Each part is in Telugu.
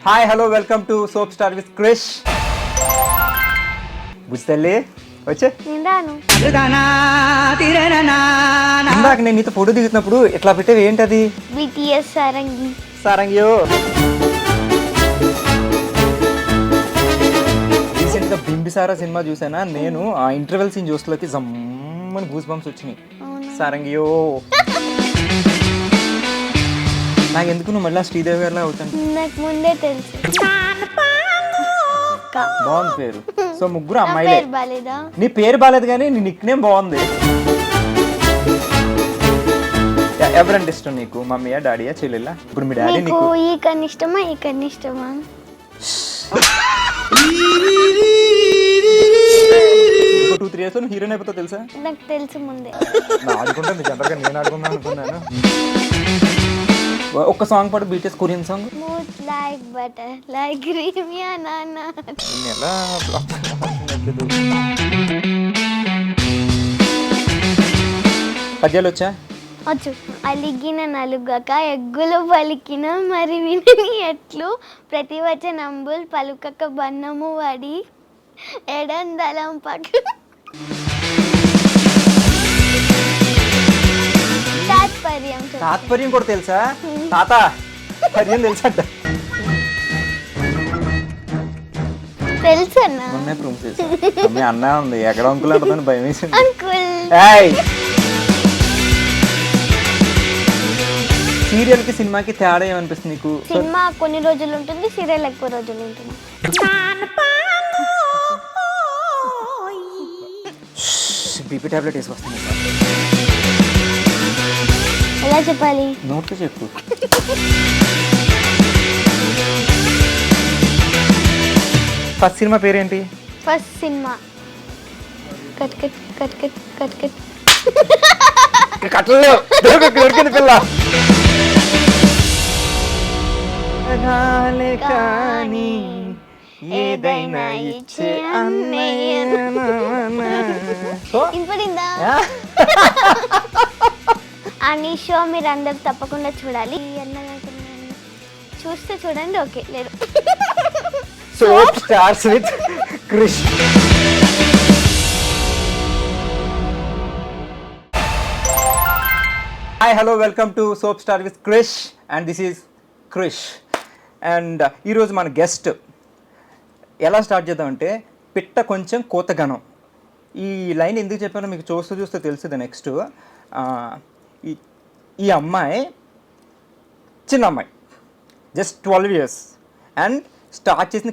Hi hello welcome to soap star with Krish. బుజ్జితల్లి వచ్చే ఇందాక నేను నీతో ఫోటో దిగుతున్నప్పుడు ఇట్లా పెట్టేవి ఏంటది? బిటిఎస్ సారంగి. సారంగియో. రీసెంట్గా బింబిసారా సినిమా చూసానా నేను. ఆ ఇంటర్వెల్ సీన్ చూస్తలోకి జమ్మని గూస్ బంప్స్ వచ్చినాయి. సారంగియో. నాకు ఎందుకు నువ్వు మళ్ళీ శ్రీదేవి గారిలా అవుతాను. నాకు ముందే తెలుసు. బాగుంది పేరు. సో ముగ్గురు అమ్మాయిలే. బాలేదా? నీ పేరు బాలేదు కానీ నీ నిక్ నేమ్ బాగుంది. ఎవరంటే ఇష్టం నీకు? మమ్మీయా, డాడీయా, చెల్లెలా? ఇప్పుడు మీ డాడీ నీకు ఈ కన్నా ఇష్టమా ఈ కన్నా ఇష్టమా? ఇంకో 2-3 years హీరోయిన్ అయిపోతావు తెలుసా? నాకు తెలుసు ముందే. ఆడుకుంటుంది జనరల్గా, నేను ఆడుకుందాం అనుకున్నాను. ఒక్క సాంగ్ పాడు, BTS Korean song. Smooth like butter, like creamy ananas. ఎలా పద్యాలు వచ్చా? వచ్చు. అలిగిన నలుగక ఎగ్గులు పలికిన మరి వినని ఎట్లు ప్రతి వచనంబుల్ పలుకక బన్నము వడి ఎడందలం పట్టు తాత్పర్యం. తాత్పర్యం కూడా తెలుసా? తాత పర్యం తెలుసా? తెలుసు అన్న. మొన్నే ప్రూఫ్ చేసా. మీ అన్న ఉంది ఎక్కడ అంకుల్ అంటుందని భయం వేసింది. అంకుల్. సీరియల్ కి సినిమాకి తేడా ఏమనిపిస్తుంది నీకు? సినిమా కొన్ని రోజులు ఉంటుంది, సీరియల్ ఎక్కువ రోజులు ఉంటుంది. బీపీ టాబ్లెట్ వేసుకొస్తుంది. ఎలా చెప్పాలి? నోట్తో చెప్పు. ఫస్ట్ సినిమా పేరేంటి? First cinema cut cut cut cut cut cut. కట్టలు దొరికింది పిల్ల. కానీ ఏదైనా ఇచ్చే వినపడిందా? అని షో మీరు అందరు తప్పకుండా చూడాలి. చూస్తే చూడండి, ఓకే లేదు. Soap stars with Krish. Hi hello welcome to soap star with Krish and this is Krish. And ఈరోజు మన గెస్ట్ ఎలా స్టార్ట్ చేద్దామంటే, పిట్ట కొంచెం కోతగనం. ఈ లైన్ ఎందుకు చెప్పానో మీకు చూస్తూ చూస్తే తెలుస్తుంది. నెక్స్ట్ ఈ అమ్మాయి చిన్న అమ్మాయి, just 12 years and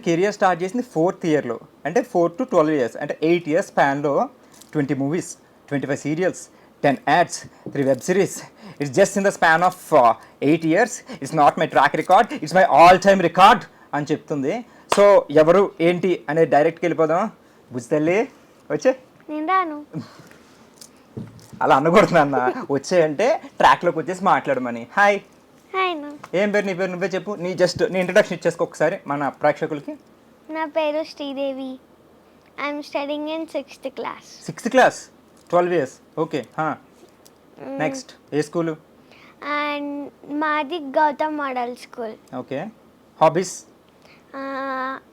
career start చేసింది 4th yearలో. అంటే 4 to 12 years అంటే 8 years స్పాన్లో 20 movies, 25 serials, 10 ads, 3 web series. It's just in the span of 8 years. It's not my track record, it's my all time record అని చెప్తుంది. సో ఎవరు ఏంటి అనేది డైరెక్ట్కి వెళ్ళిపోదాం. బుజ్జితల్లి వచ్చే. నేను రాను. అలా అనకూడదు అన్న. వచ్చాయంటే ట్రాక్లోకి వచ్చేసి మాట్లాడమని. హాయ్. హాయ్. ఏం పేరు? నీ పేరు నువ్వే చెప్పు. నీ ఇంట్రడక్షన్ ఇచ్చేసుకో ఒకసారి మన ప్రేక్షకులకి. నా పేరు Sridevi. I'm studying in 6th class. 6th class, 12 years. Okay. Next ఏ స్కూలు? అండ్ మాది Gautam model school. Okay. Hobbies?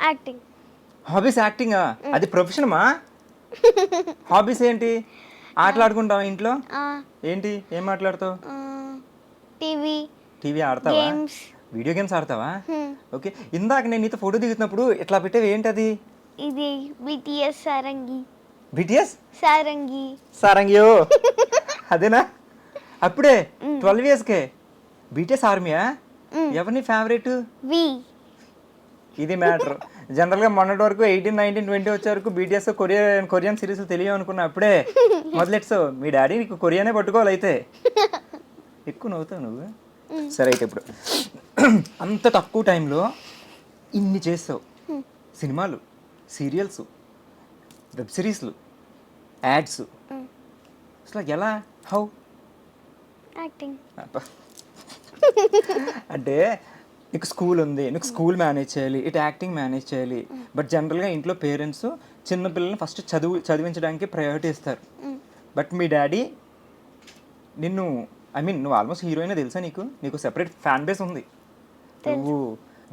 Acting. Hobbies యాక్టింగా? అది ప్రొఫెషనమా? హాబీస్ ఏంటి? ఆటలాడుకుంటావా ఇంట్లో? ఏంటి ఏం మాట్లాడతావు? టీవీ ఆడతావా? వీడియో గేమ్స్ ఆడతావా? ఓకే. ఇందాక నేను నీతో ఫోటో దిగుతున్నప్పుడు ఇట్లా పెట్టేవి ఏంటది? ఇది బిటిఎస్ సారంగి. బిటిఎస్ సారంగి. సారంగియో. అదేనా? అప్పుడే 12 yearsకే బిటిఎస్ ఆర్మీయా? ఎవరిని ఫేవరెట్? వి. ఇది మ్యాటర్. జనరల్గా మొన్నటి వరకు 18, 19, 20 వచ్చే వరకు బీటీఎస్ కొరియన్ సిరీస్ తెలియ అనుకున్నా. అప్పుడే మొదలెట్సావు. మీ డాడీ నీకు కొరియానే పట్టుకోవాలి అయితే. ఎక్కువ నవ్వుతావు నువ్వు. సరే అయితే ఇప్పుడు అంత తక్కువ టైంలో ఇన్ని చేస్తావు. సినిమాలు, సీరియల్స్, వెబ్ సిరీస్లు, యాడ్స్. అసలు ఎలా? హౌ? యాక్టింగ్. అంటే నీకు స్కూల్ ఉంది, నీకు స్కూల్ మేనేజ్ చేయాలి, ఇటు యాక్టింగ్ మేనేజ్ చేయాలి. బట్ జనరల్గా ఇంట్లో పేరెంట్స్ చిన్నపిల్లల్ని ఫస్ట్ చదివించడానికి ప్రయారిటీ ఇస్తారు. బట్ మీ డాడీ నిన్ను, ఐ మీన్ నువ్వు ఆల్మోస్ట్ హీరోయిన్ తెలుసా? నీకు సెపరేట్ ఫ్యాన్ బేస్ ఉంది. నువ్వు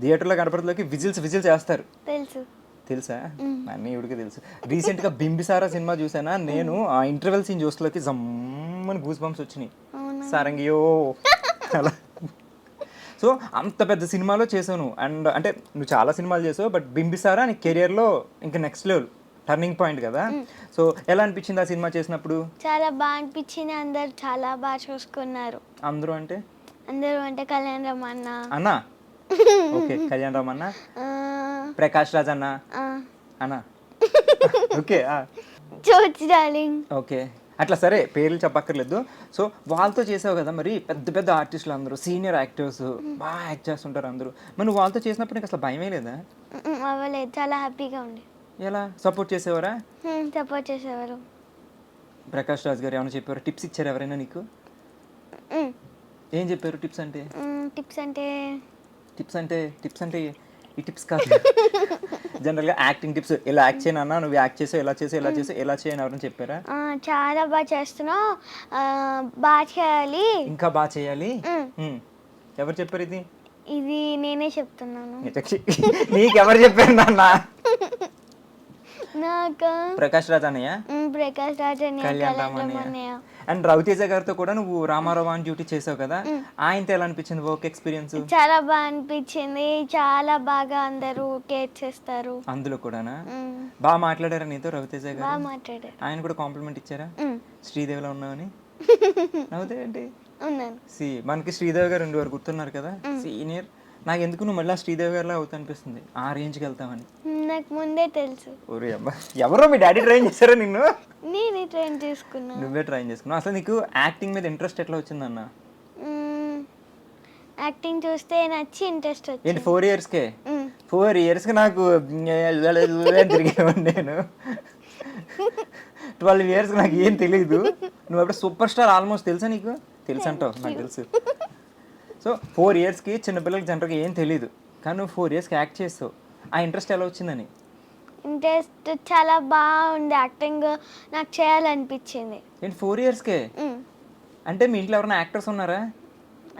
థియేటర్లో గణపతిలోకి విజిల్స్ వేస్తారు తెలుసు. తెలుసా? అన్నీ ఇవిడికి తెలుసు. రీసెంట్గా బింబిసారా సినిమా చూసానా నేను, ఆ ఇంటర్వెల్ సీన్ చూస్తలోకి జమ్మని గూస్ బంప్స్ వచ్చినాయి. సారంగియో అలా. సో అంత పెద్ద సినిమాలో చేసావు నువ్వు. అండ్ అంటే నువ్వు చాలా సినిమాలు చేసావు, బట్ బింబిసారా నీ కెరియర్లో ఇంకా నెక్స్ట్ లెవెల్ టర్నింగ్ పాయింట్ కదా. సో ఎలా అనిపించింది ఆ సినిమా చేసినప్పుడు? చాలా బాగా అనిపించింది. అందరు చాలా బాగా చూసుకున్నారు. అందరూ అంటే కళ్యాణ్ రామ్ అన్న, అన్నా ఓకే, కళ్యాణ్ రామ్ అన్న, ప్రకాష్ రాజ్ అన్న అన్న, ఓకే జోర్జ్ డార్లింగ్, ఓకే, అట్లా సరే పేర్లు చెప్పక్కర్లేదు. సో వాళ్ళతో చేసావు కదా, మరి పెద్ద పెద్ద ఆర్టిస్టులు అందరూ సీనియర్ యాక్టర్స్ బాగా యాక్ట్ చేస్తుంటారు అందరూ. మరి నువ్వు వాళ్ళతో చేసినప్పుడు నీకు అసలు భయమే లేదా? అవ్వలేదు, చాలా హ్యాపీగా ఉంది. ఎలా సపోర్ట్ చేసేవారా? సపోర్ట్ చేసేవారు. ప్రకాష్ రాజ్ గారు ఏమైనా చెప్పారు? టిప్స్ ఇచ్చారు ఎవరైనా నీకు? ఏం చెప్పారు టిప్స్ అంటే? టిప్స్ అంటే ఈ టిప్స్ కాదు, జనరల్గా యాక్టింగ్ టిప్స్. ఇలా యాక్ట్ చేయను అన్న, నువ్వు యాక్ట్ చేసావు, ఎలా చేయను ఎవరైనా చెప్పారా? చాలా బాగా చేస్తున్నావు, బాగా చేయాలి, ఇంకా బాగా చేయాలి. ఎవరు చెప్పారు ఇది? ఇది నేనే చెప్తున్నాను. నీకెవరు చెప్పారు నాన్న? నాకు ప్రకాష్ రాజ్ అన్నయ్య, కళ్యాణ్ రామ్ అన్నయ్య. అండ్ రవితేజ గారితో కూడా నువ్వు రామారావు ఆన్ డ్యూటీ చేసావు కదా, ఆయనతో ఎలా అనిపించింది వర్క్ ఎక్స్పీరియన్స్? చాలా బాగా అనిపించింది. చాలా బాగా అందరూ కేర్ చేస్తారు. అందులో కూడానా? బాగా మాట్లాడారా నీతో రవితేజ గారు? బాగా మాట్లాడారు. ఆయన కూడా కాంప్లిమెంట్ ఇచ్చారా శ్రీదేవిలో ఉన్నావని? నవ్వుతాయండి. మనకి శ్రీదేవి గారు ఉండేవారు, గుర్తున్నారు కదా, సీనియర్. నాకు ఎందుకు నువ్వు మళ్ళీ శ్రీదేవి గారిలా అవుతా అనిపిస్తుంది, ఆ రేంజ్కి వెళ్తామని. నాకు ముందే తెలుసు. ఓరే అబ్బా, ఎవరో మీ డాడీ ట్రైన్ చేశారా నిన్ను? నేనే ట్రైన్ చేసుకున్నా. నువ్వే ట్రైన్ చేసుకున్నావు. అసలు నీకు యాక్టింగ్ మీద ఇంట్రెస్ట్ ఎట్లా వచ్చిందన్న? యాక్టింగ్ చూస్తే నచ్చి ఇంట్రెస్ట్ వచ్చింది. ఏంటి 4 ఇయర్స్కే? 4 ఇయర్స్కి నాకు తిరిగేవాడిని నేను. 12 ఇయర్స్కి నాకు ఏం తెలియదు. నువ్వు అప్పుడు సూపర్ స్టార్ ఆల్మోస్ట్ తెలుసా నీకు? తెలుసు అంటావు, నాకు తెలుసు. సో 4 ఇయర్స్కి చిన్నపిల్లలకి జనరల్గా ఏం తెలియదు, కానీ నువ్వు 4 ఇయర్స్కి యాక్ట్ చేస్తావు. ఆ ఇంట్రెస్ట్ ఎలా వచ్చిందని? ఇంట్రెస్ట్ చాలా బాగుంది, యాక్టింగ్ నాకు చేయాలనిపించింది. ఏంటి 4 ఇయర్స్కే? అంటే మీ ఇంట్లో ఎవరైనా యాక్టర్స్ ఉన్నారా?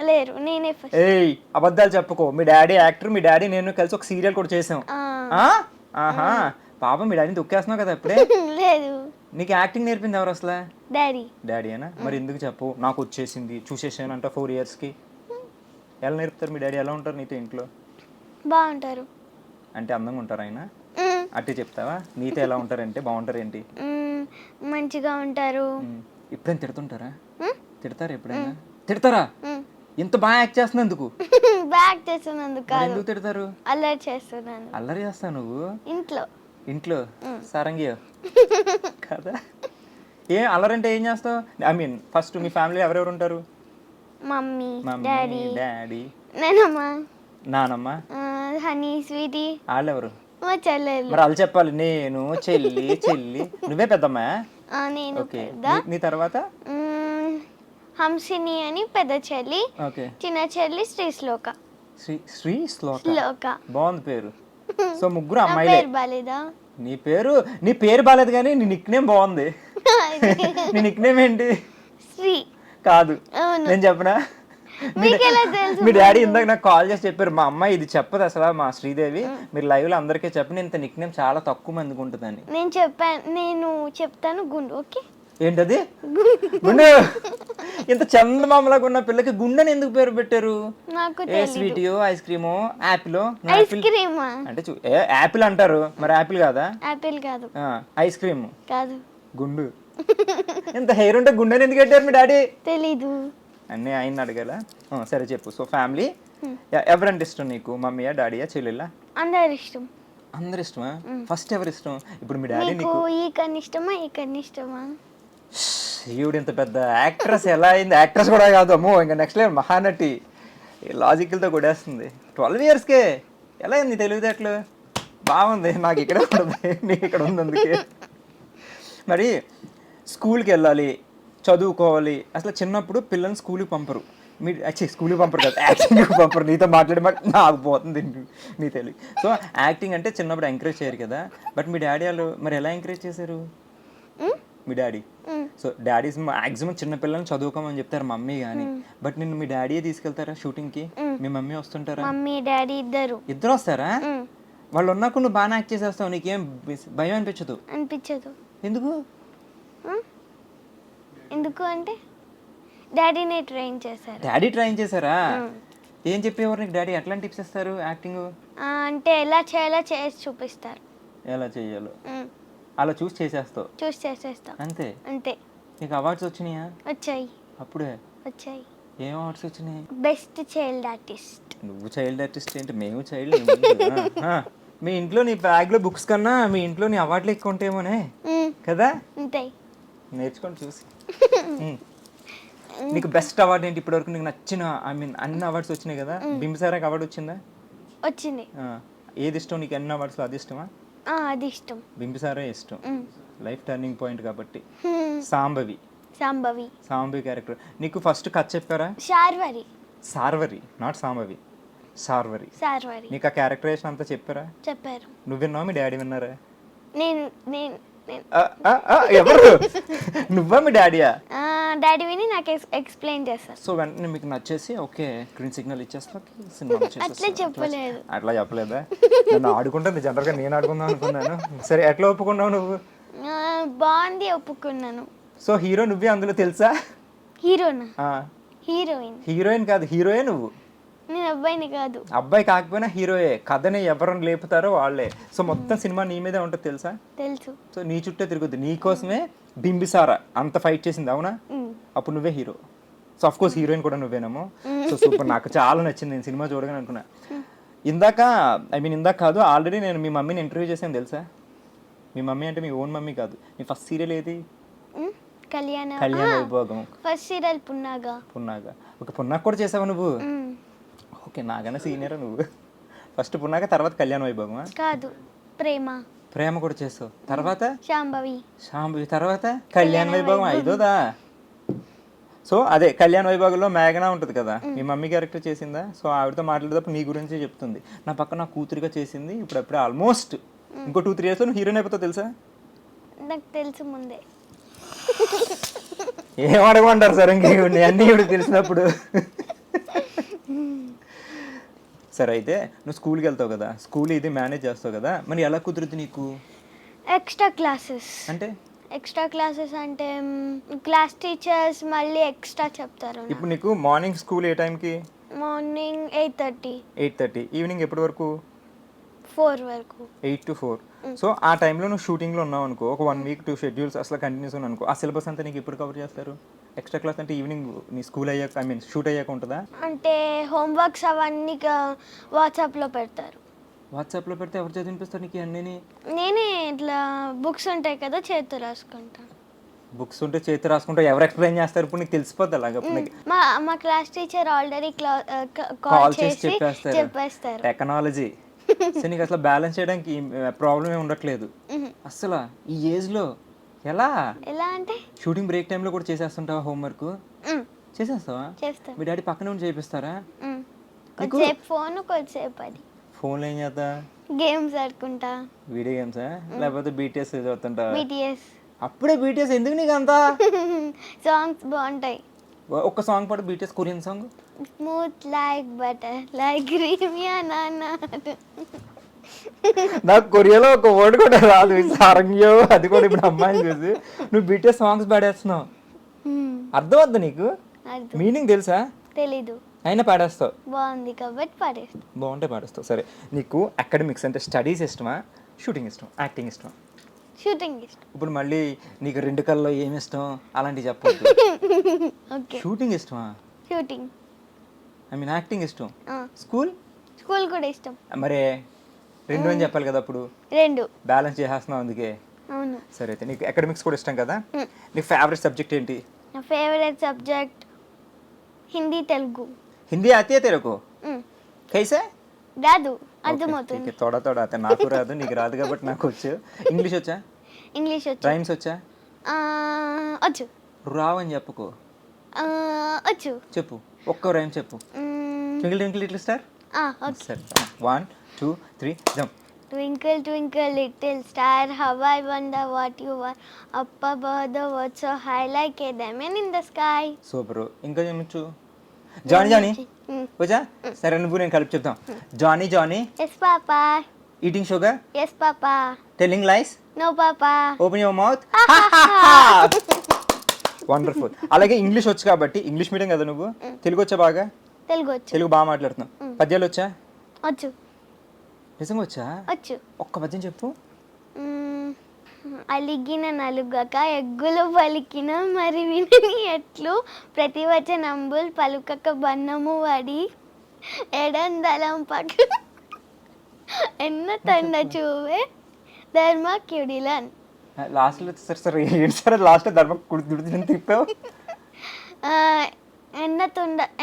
లేరు, నేనే ఫస్ట్. ఏయ్ అబద్ధాలు చెప్పుకో. మీ డాడీ యాక్టర్, మీ డాడీ నేను కలిసి ఒక సీరియల్ కూడా చేసాం. ఆహా, పాపం మీ డాడీని తొక్కేస్తున్నావు కదా ఇప్పుడే. లేదు, నీకు యాక్టింగ్ నేర్పింది ఎవరు అసలు? డాడీ అయినా? మరి ఎందుకు చెప్పు, నాకు వచ్చేసింది చూసేసాను అంట 4 ఇయర్స్కి. ఎలా నేర్పుతారు మీ డాడీ? ఎలా ఉంటారు నీతో ఇంట్లో? బాగుంటారు. అంటే అందంగా ఉంటారు ఆయన? అట్టే చెప్తావా? నీతో ఎలా ఉంటారంటే బాగుంటారు ఏంటి? మంచిగా ఉంటారు. ఎప్పుడైనా తిడుతుంటారా? తిడతారా ఎప్పుడైనా? తిడతారా? ఇంత బాగా యాక్ట్ చేస్తున్నందుకు? బ్యాక్ చేస్తున్నందుకు కాదు. ఎందుకు తిడతారు? అల్లరి చేస్తున్నాను. అల్లరి చేస్తావు నువ్వు ఇంట్లో? సారంగియో కదా. అల్లరంటే ఏం చేస్తావు? I mean first me family ఎవరెవరు ఉంటారు? మమ్మీ, డాడీ, నానమ్మ, హనీ, స్వీటీ. వాళ్ళెవరు? మా చెల్లెలు. మరి వాళ్ళు చెప్పాలి. నేను, చెల్లి. నువ్వే పెద్దమ్మా? నేను. నీ తర్వాత హంసిని అని పెద్ద చెల్లి, చిన్న చెల్లి శ్రీశ్లోక. శ్రీశ్లోక బాగుంది పేరు. సో ముగ్గురు అమ్మాయిలే. బాలేదా? నీ పేరు బాలేదు, కానీ నీ నిక్ నేమ్ బాగుంది. నీ నిక్ నేమ్ ఏంటి? శ్రీ కాదు, నేను చెప్పనా? మీ డాడీ ఇందాక నాకు కాల్ చేసి చెప్పారు, మా అమ్మాయి ఇది చెప్పదు అసలు, మా శ్రీదేవి, మీరు లైవ్ లో అందరికీ చెప్పండి, ఇంత నిక్ నేమ్ చాలా తక్కువ మందికి ఉంటుందని. నేను చెప్తాను గుండు. ఓకే, ఏంటది? గుండు. ఇంత చందమామలాగా ఉన్న పిల్లకి గుండెని ఎందుకు పేరు పెట్టారు? ఏ స్వీటియో, ఐస్ క్రీమో, యాపిల్? అంటే యాపిల్ అంటారు, మరి యాపిల్ కాదా? యాపిల్ కాదు. ఐస్ క్రీమ్ కాదు, గుండు. ఇంత హెయిర్ ఉంటే గుండెని ఎందుకు పెట్టారు మీ డాడీ? తెలీదు. అన్నీ ఆయన అడగాల. సరే చెప్పు. సో ఫ్యామిలీ ఎవరంటే ఇష్టం నీకు? మమ్మీయా, డాడీయా, చెల్లెలా? అందరు ఇష్టం. అందరు ఇష్టమా? ఫస్ట్ ఎవరు ఇష్టం? ఇప్పుడు మీ డాడీ నీకు ఈ కన్నా ఇష్టమా, ఈ కన్నా ఇష్టమా? ఈవిడ ఇంత పెద్ద యాక్ట్రెస్ ఎలా అయింది? యాక్ట్రెస్ కూడా కాదు, అమ్మో ఇంకా నెక్స్ట్ లెవెల్ మహానటి. లాజికల్తో కొడేస్తుంది. 12 ఇయర్స్కే ఎలా అయింది తెలివితేటలు? బాగుంది. నాకు ఇక్కడ ఉంటుంది, నీకు ఇక్కడ ఉంది. అందుకే మరి స్కూల్కి వెళ్ళాలి, చదువుకోవాలి. అసలు చిన్నప్పుడు పిల్లల్ని స్కూల్కి పంపరు. స్కూల్కి పంపరు కదా, యాక్టింగ్కి పంపరు. నీతో మాట్లాడి నాకు పోతుంది నీ తెలివి. సో యాక్టింగ్ అంటే చిన్నప్పుడు ఎంకరేజ్ చేయరు కదా, బట్ మీ డాడీ వాళ్ళు మరి ఎలా ఎంకరేజ్ చేశారు? మీ డాడీ. సో డాడీస్ మాక్సిమం చిన్నపిల్లల్ని చదువుకోమని చెప్తారు మమ్మీ కానీ, బట్ నిన్ను మీ డాడీయే తీసుకెళ్తారా షూటింగ్కి? మీ మమ్మీ వస్తుంటారా? మమ్మీ డాడీ ఇద్దరు వస్తారా? వాళ్ళు ఉన్నాక నువ్వు బాగా యాక్ట్ చేసేస్తావు, నీకేం భయం అనిపించదు? అనిపించదు. ఎందుకు? ఎందుకు అంటే డాడీనే ట్రైన్ చేశారు. డాడీ ట్రైన్ చేశారా? ఏం చెప్పేవారు నీకు డాడీ? ఎట్లాంటి టిప్స్ ఇస్తారు యాక్టింగ్ అంటే ఎలా చేయాలో చేసి చూపిస్తారు. ఎలా చేయాలో అలా చూసి చేసేస్తావు? చూసి చేసేస్తా అంతే. అంతే. నీకు అవార్డ్స్ వచ్చినాయా? వచ్చాయి. అప్పుడే వచ్చాయి. ఏం అవార్డ్స్ వచ్చినాయి? Best child artist. నువ్వు చైల్డ్ ఆర్టిస్ట్ ఏంటి? మేము చైల్డ్. మీ ఇంట్లో నీ బ్యాగ్లో బుక్స్ కన్నా మీ ఇంట్లో నీ అవార్డులు ఎక్కువ ఉంటాయేమోనే కదా? ఉంటాయి. నేర్చుకొని చూసి. నీకు బెస్ట్ అవార్డు ఏంటి ఇప్పటివరకు? నీకు నచ్చిన అన్ని అవార్డ్స్ వచ్చినాయి కదా, బింబిసారాకి అవార్డు వచ్చిందా? వచ్చింది. ఏది ఇష్టం నీకు? అన్ని అవార్డ్స్లో అది ఇష్టమా? అది ఇష్టం. బింబిసారే ఇష్టం, లైఫ్ టర్నింగ్ పాయింట్ కాబట్టి. సాంబవి క్యారెక్టర్ నీకు ఫస్ట్ కథ చెప్పారా? సార్వరి, నాట్ సాంబవి, సార్వరి. నీకు ఆ క్యారెక్టరేషన్ అంతా చెప్పారా? చెప్పారు. నువ్వు విన్నావా? మీ డాడీ విన్నారా? ఎవరు? నువ్వా మీ డాడీయా? డాడీ విని నాకు ఎక్స్ప్లెయిన్ చేస్తారు. సో వెంటనే మీకు నచ్చేసి ఓకే గ్రీన్ సిగ్నల్ ఇచ్చేస్తా సినిమా అట్లా చెప్పలేదు. అట్లా చెప్పలేదా? నన్ను ఆడుకుంటుంది జనరల్గా, నేను ఆడుకుందాం అనుకున్నాను. సరే ఎట్లా ఒప్పుకున్నావు నువ్వు? బాగుంది, ఒప్పుకున్నాను. సో హీరో నువ్వే అందులో తెలుసా? హీరోయిన్ కాదు, హీరోయే నువ్వు. నేను అబ్బాయిని కాదు. అబ్బాయి కాకపోయినా హీరోయే. కథని ఎవరిని లేపుతారో వాళ్ళే. సో మొత్తం సినిమా నీ మీదే ఉంటుంది తెలుసా? తెలుసు. సో నీ చుట్టే తిరుగుద్ది. నీ కోసమే బింబిసారా అంత ఫైట్ చేసింది, అవునా? అప్పుడు నువ్వే hero. So of course heroine కూడా నువ్వేనేమో. సో సూపర్, నాకు చాలా నచ్చింది నేను సినిమా చూడగానే అనుకున్నా. ఇందాక కాదు, ఆల్రెడీ నేను మీ మమ్మీని ఇంటర్వ్యూ చేసాను తెలుసా? మీ మమ్మీ అంటే మీ ఓన్ మమ్మీ కాదు. నీ ఫస్ట్ సీరియల్ ఏది? కళ్యాణ Vaibhogam. First serial Punnaga. Okay, పున్నాగ కూడా చేసావా నువ్వు? ఓకే, నాకన్నా సీనియర్ నువ్వు. ఫస్ట్ పున్నాక, తర్వాత కళ్యాణ వైభోగమా? కాదు, ప్రేమ కూడా చేసావు. తర్వాత శాంభవి, తర్వాత కళ్యాణ వైభోగం, ఐదోదా? సో అదే కళ్యాణ వైభోగంలో మేఘనా ఉంటుంది కదా, మీ మమ్మీ క్యారెక్టర్ చేసిందా? సో ఆవిడతో మాట్లాడేటప్పుడు నీ గురించి చెప్తుంది. నా పక్క నా కూతురిగా చేసింది, ఇప్పుడప్పుడే ఆల్మోస్ట్ ఇంకో 2-3 yearsలో నువ్వు హీరోయిన్ అయిపోతావు తెలుసా? నాకు తెలుసు ముందే. ఏం అడగమంటారు సార్ ఇంకేమి అన్నీ ఇప్పుడు తెలిసినప్పుడు? సరే అయితే నువ్వు స్కూల్కి వెళ్తావు కదా, స్కూల్ ఇది మేనేజ్ చేస్తావు కదా, మరి ఎలా కుదురుద్ది నీకు? ఎక్స్ట్రా క్లాసెస్ అంటే క్లాస్ టీచర్స్ మళ్ళీ ఎక్స్ట్రా చెప్తారు. ఇప్పుడు నీకు మార్నింగ్ స్కూల్ ఏ టైంకి? మార్నింగ్ 8:30. ఈవినింగ్ ఎప్పటి వరకు? 4 వరకు. 8 to 4. సో ఆ టైంలో నువ్వు షూటింగ్లో ఉన్నావు అనుకో, ఒక 1 week 2 schedules అసలు కంటిన్యూస్ ఉన్నావు అనుకో, ఆ సిలబస్ అంతా నీకు ఎప్పుడు కవర్ చేస్తారు? ఎక్స్ట్రా క్లాస్ అంటే ఈవినింగ్ నీ స్కూల్ అయ్యాక, షూట్ అయ్యాక ఉంటుందా? అంటే హోంవర్క్స్ అవన్నీ వాట్సాప్లో పెడతారు. వాట్సాప్లో పెడితే ఎవరు చదివినిపిస్తారు నీకు అన్నీ? నేనే ఇట్లా బుక్స్ ఉంటాయి కదా, చేతితో రాసుకుంటా. బుక్స్ ఉంటే చేతి రాసుకుంటా, ఎవరు ఎక్స్ప్లెయిన్ చేస్తారు? ఇప్పుడు నీకు తెలిసిపోద్ది అలాగా. మా క్లాస్ టీచర్ ఆల్రెడీ కాల్ చేసి చెప్పేస్తారు. టెక్నాలజీ. సో నీకు అసలు బ్యాలెన్స్ చేయడానికి ప్రాబ్లం ఏమి ఉండట్లేదు అసలు ఈ ఏజ్లో. ఎలా అంటే షూటింగ్ బ్రేక్ టైంలో కూడా చేసేస్తుంటావా? హోంవర్క్ చేసేస్తావా? మీ డాడీ పక్కన ఉండి చేపిస్తారా? ఫోన్లో ఏం చేస్తా? గేమ్స్ ఆడుకుంటా. వీడియో గేమ్సా లేకపోతే బీటీఎస్ చదువుతుంటా? బీటీఎస్. అప్పుడే బీటీఎస్ ఎందుకు నీకు అంతా? సాంగ్స్ బాగుంటాయి. ఒక్క సాంగ్ పాడు, BTS Korean song. Smooth like butter like Crimea నానా. నాకు కొరియాలో ఒక వర్డ్ కూడా రాదు, సారంగ్యో. అది కూడా ఇప్పుడు అమ్మాయిని చూసి నువ్వు బీటీఎస్ సాంగ్స్ పాడేస్తున్నావు. అర్థం అవుద్దా నీకు? మీనింగ్ తెలుసా? తెలీదు, అయినా పాడేస్తావు. బాగుంది కాబట్టి పాడేస్తావు. బాగుంటే పాడేస్తావు. సరే, నీకు అకాడమిక్స్ అంటే స్టడీస్ ఇష్టమా, షూటింగ్ ఇష్టమా, యాక్టింగ్ ఇష్టమా? షూటింగ్ ఇష్టం. ఇప్పుడు మళ్ళీ నీకు 2 కళ్ళలో ఏమి ఇష్టం అలాంటివి చెప్పొద్దు. షూటింగ్ ఇష్టమా? షూటింగ్. యాక్టింగ్ ఇష్టం. స్కూల్ కూడా ఇష్టం. మరే 2 అని చెప్పాలి కదా, అప్పుడు 2 బ్యాలెన్స్ చేసేస్తున్నావు అందుకే. అవును. సరే అయితే నీకు అకాడమిక్స్ కూడా ఇష్టం కదా, నీ ఫేవరెట్ సబ్జెక్ట్ ఏంటి? నా ఫేవరెట్ సబ్జెక్ట్ హిందీ, తెలుగు. హిందీ ఆती है तेरे को? कैसे? రాదు, అర్థమవుతుంది. తోడా అయితే నాకు రాదు, నీకు రాదు కాబట్టి నాకు వచ్చు. ఇంగ్లీష్ వచ్చా? ఇంగ్లీష్ వచ్చు. రైమ్స్ వచ్చా? వచ్చు. రావని చెప్పుకో. వచ్చు. చెప్పు, ఒక్క రైమ్ చెప్పు. Twinkle twinkle little star. సరే, 1 2 3 jump. Twinkle, twinkle, little star, how I wonder what you are. Up above the world so high like a diamond in the sky. Super. ఇంకా ఏమొచ్చు? జానీ జానీ వచ్చా? సరే నువ్వు నేను కలిపి చెప్తాం. Johnny Johnny Yes, Papa. Eating sugar, Yes, Papa. Telling lies, No, Papa. Open your mouth. Wonderful. అలాగే ఇంగ్లీష్ వచ్చు కాబట్టి, ఇంగ్లీష్ మీడియం కదా నువ్వు, తెలుగు వచ్చా బాగా? తెలుగు వచ్చు. తెలుగు బాగా మాట్లాడుతున్నావు. పద్యాలు వచ్చా? వచ్చు. నిజంగా వచ్చా? వచ్చు. ఒక్క పద్యం చెప్పు. అలిగిన నలుగక ఎగ్గులు పలికిన మరి వినని ఎట్లు ప్రతివచనంబుల్ పలుకక బన్నము వడి ఎడందలం పక్క ఎన్న తండ చూవే ధర్మక్యుడిలన్. లాస్ట్లో సరే సరే ఏంటి సార్ లాస్ట్లో ధర్మ దుడిని తిప్పావు.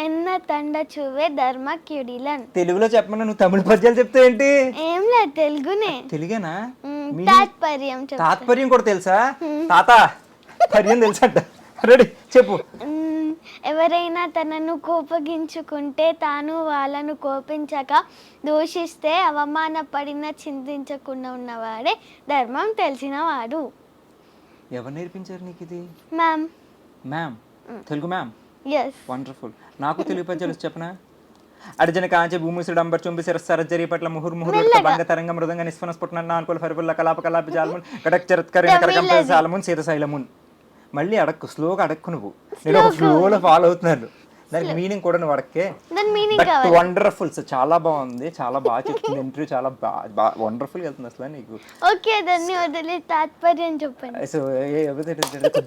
ఎన్న తండ చూవే ధర్మక్యుడిలన్. తెలుగులో చెప్పమన్నా నువ్వు తమిళ పద్యాలు చెప్తే ఏంటి? ఏం లేదు, తెలుగునే. తెలుగేనా? తాత్పర్యం తాత్పర్యం కూడా తెలుసా? తాత పర్యం తెలుసంట. రెడీ చెప్పు. ఎవరైనా తనను కోపగించుకుంటే తాను వాళ్ళను కోపించక దూషిస్తే అవమానపడిన చింతించకుండా ఉన్నవాడే ధర్మం తెలిసినవాడు. ఎవరు నేర్పించారు నీకు ఇది? Ma'am. Ma'am Telugu ma'am. Yes. Wonderful. నాకు తెలుగు పద్యాలు చెప్పనా? అర్జున కాంచ భూమిసుడు అంబర్ చుంబి సరస్సరజరి పట్ల ముహుర్ముహుర్ భంగ తరంగ మృదంగ నిస్ఫన స్ఫుటన నాన్కుల ఫరిబుల్ల కలాప కలాప జాలమున్ కడక్ చరత్కరిణ కరకంప సాలమున్ సీతశైలమున్. మళ్ళీ అడక్కు, స్లోగా అడక్కు. నువ్వు నేను ఒక ఫ్లోలో ఫాలో అవుతున్నాను. దానికి మీనింగ్ కూడా నువ్వు అడక్కే. But wonderful. సో చాలా బాగుంది, చాలా బాగా చెప్తుంది ఇంటర్వ్యూ, చాలా బాగా వండర్ఫుల్ వెళ్తుంది అసలు నీకు. ఓకే, దాన్ని వదిలే తాత్పర్యం చెప్పండి. సో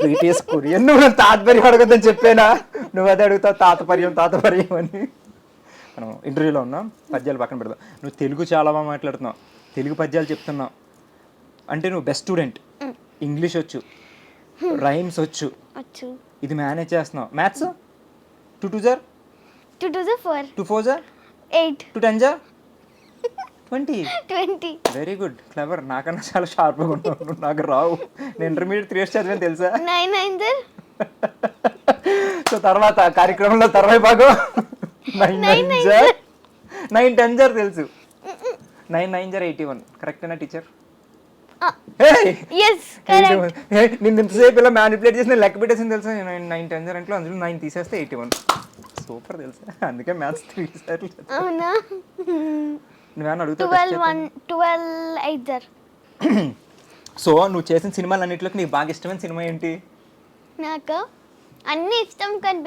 బ్రిటిష్ కొరియన్ నువ్వు తాత్పర్యం అడగద్దని చెప్పానా? నువ్వు అదే అడుగుతావు తాతపర్యం తాతపర్యం అని. మనం ఇంటర్వ్యూలో ఉన్నాం, పద్యాలు పక్కన పెడతాం. నువ్వు తెలుగు చాలా బాగా మాట్లాడుతున్నావు, తెలుగు పద్యాలు చెప్తున్నావు అంటే నువ్వు బెస్ట్ స్టూడెంట్. ఇంగ్లీష్ వచ్చు, రైమ్స్ వచ్చు, ఇది మేనేజ్ చేస్తున్నావు. మ్యాథ్స్ 2 2 జార్ 2 2 జార్ 4 2 4 జార్ 8 2 10 జార్ 20. 20. Very good, clever. నాకన్నా చాలా షార్ప్గా ఉన్నావు. నాకు రావు. నేను ఇంటర్మీడియట్ 3 ఇయర్స్ చదివాను తెలుసా? 9 9 జార్. సో తర్వాత కార్యక్రమంలో తర్వాత భాగం 9 9 జార్ 9 10 జార్ తెలుసు. 9 9 జార్ 81. కరెక్టేనా టీచర్? నేను ఇంతసేపు ఇలా మ్యానిపులేట్ చేసి నేను లెక్క పెట్టేసింది తెలుసా? 9 10 జార్ అంటే అందులో 9 తీసేస్తే 81. సూపర్ తెలుసా? అందుకే మ్యాథ్స్ 3 సార్లు. అవునా? నువ్వేమన్నా అడుగుతావు? 12 8 జార్. సో నువ్వు చేసిన సినిమాలు అన్నింటిలోకి నీకు బాగా ఇష్టమైన సినిమా ఏంటి? నాకు అన్ని ఇష్టం, కానీ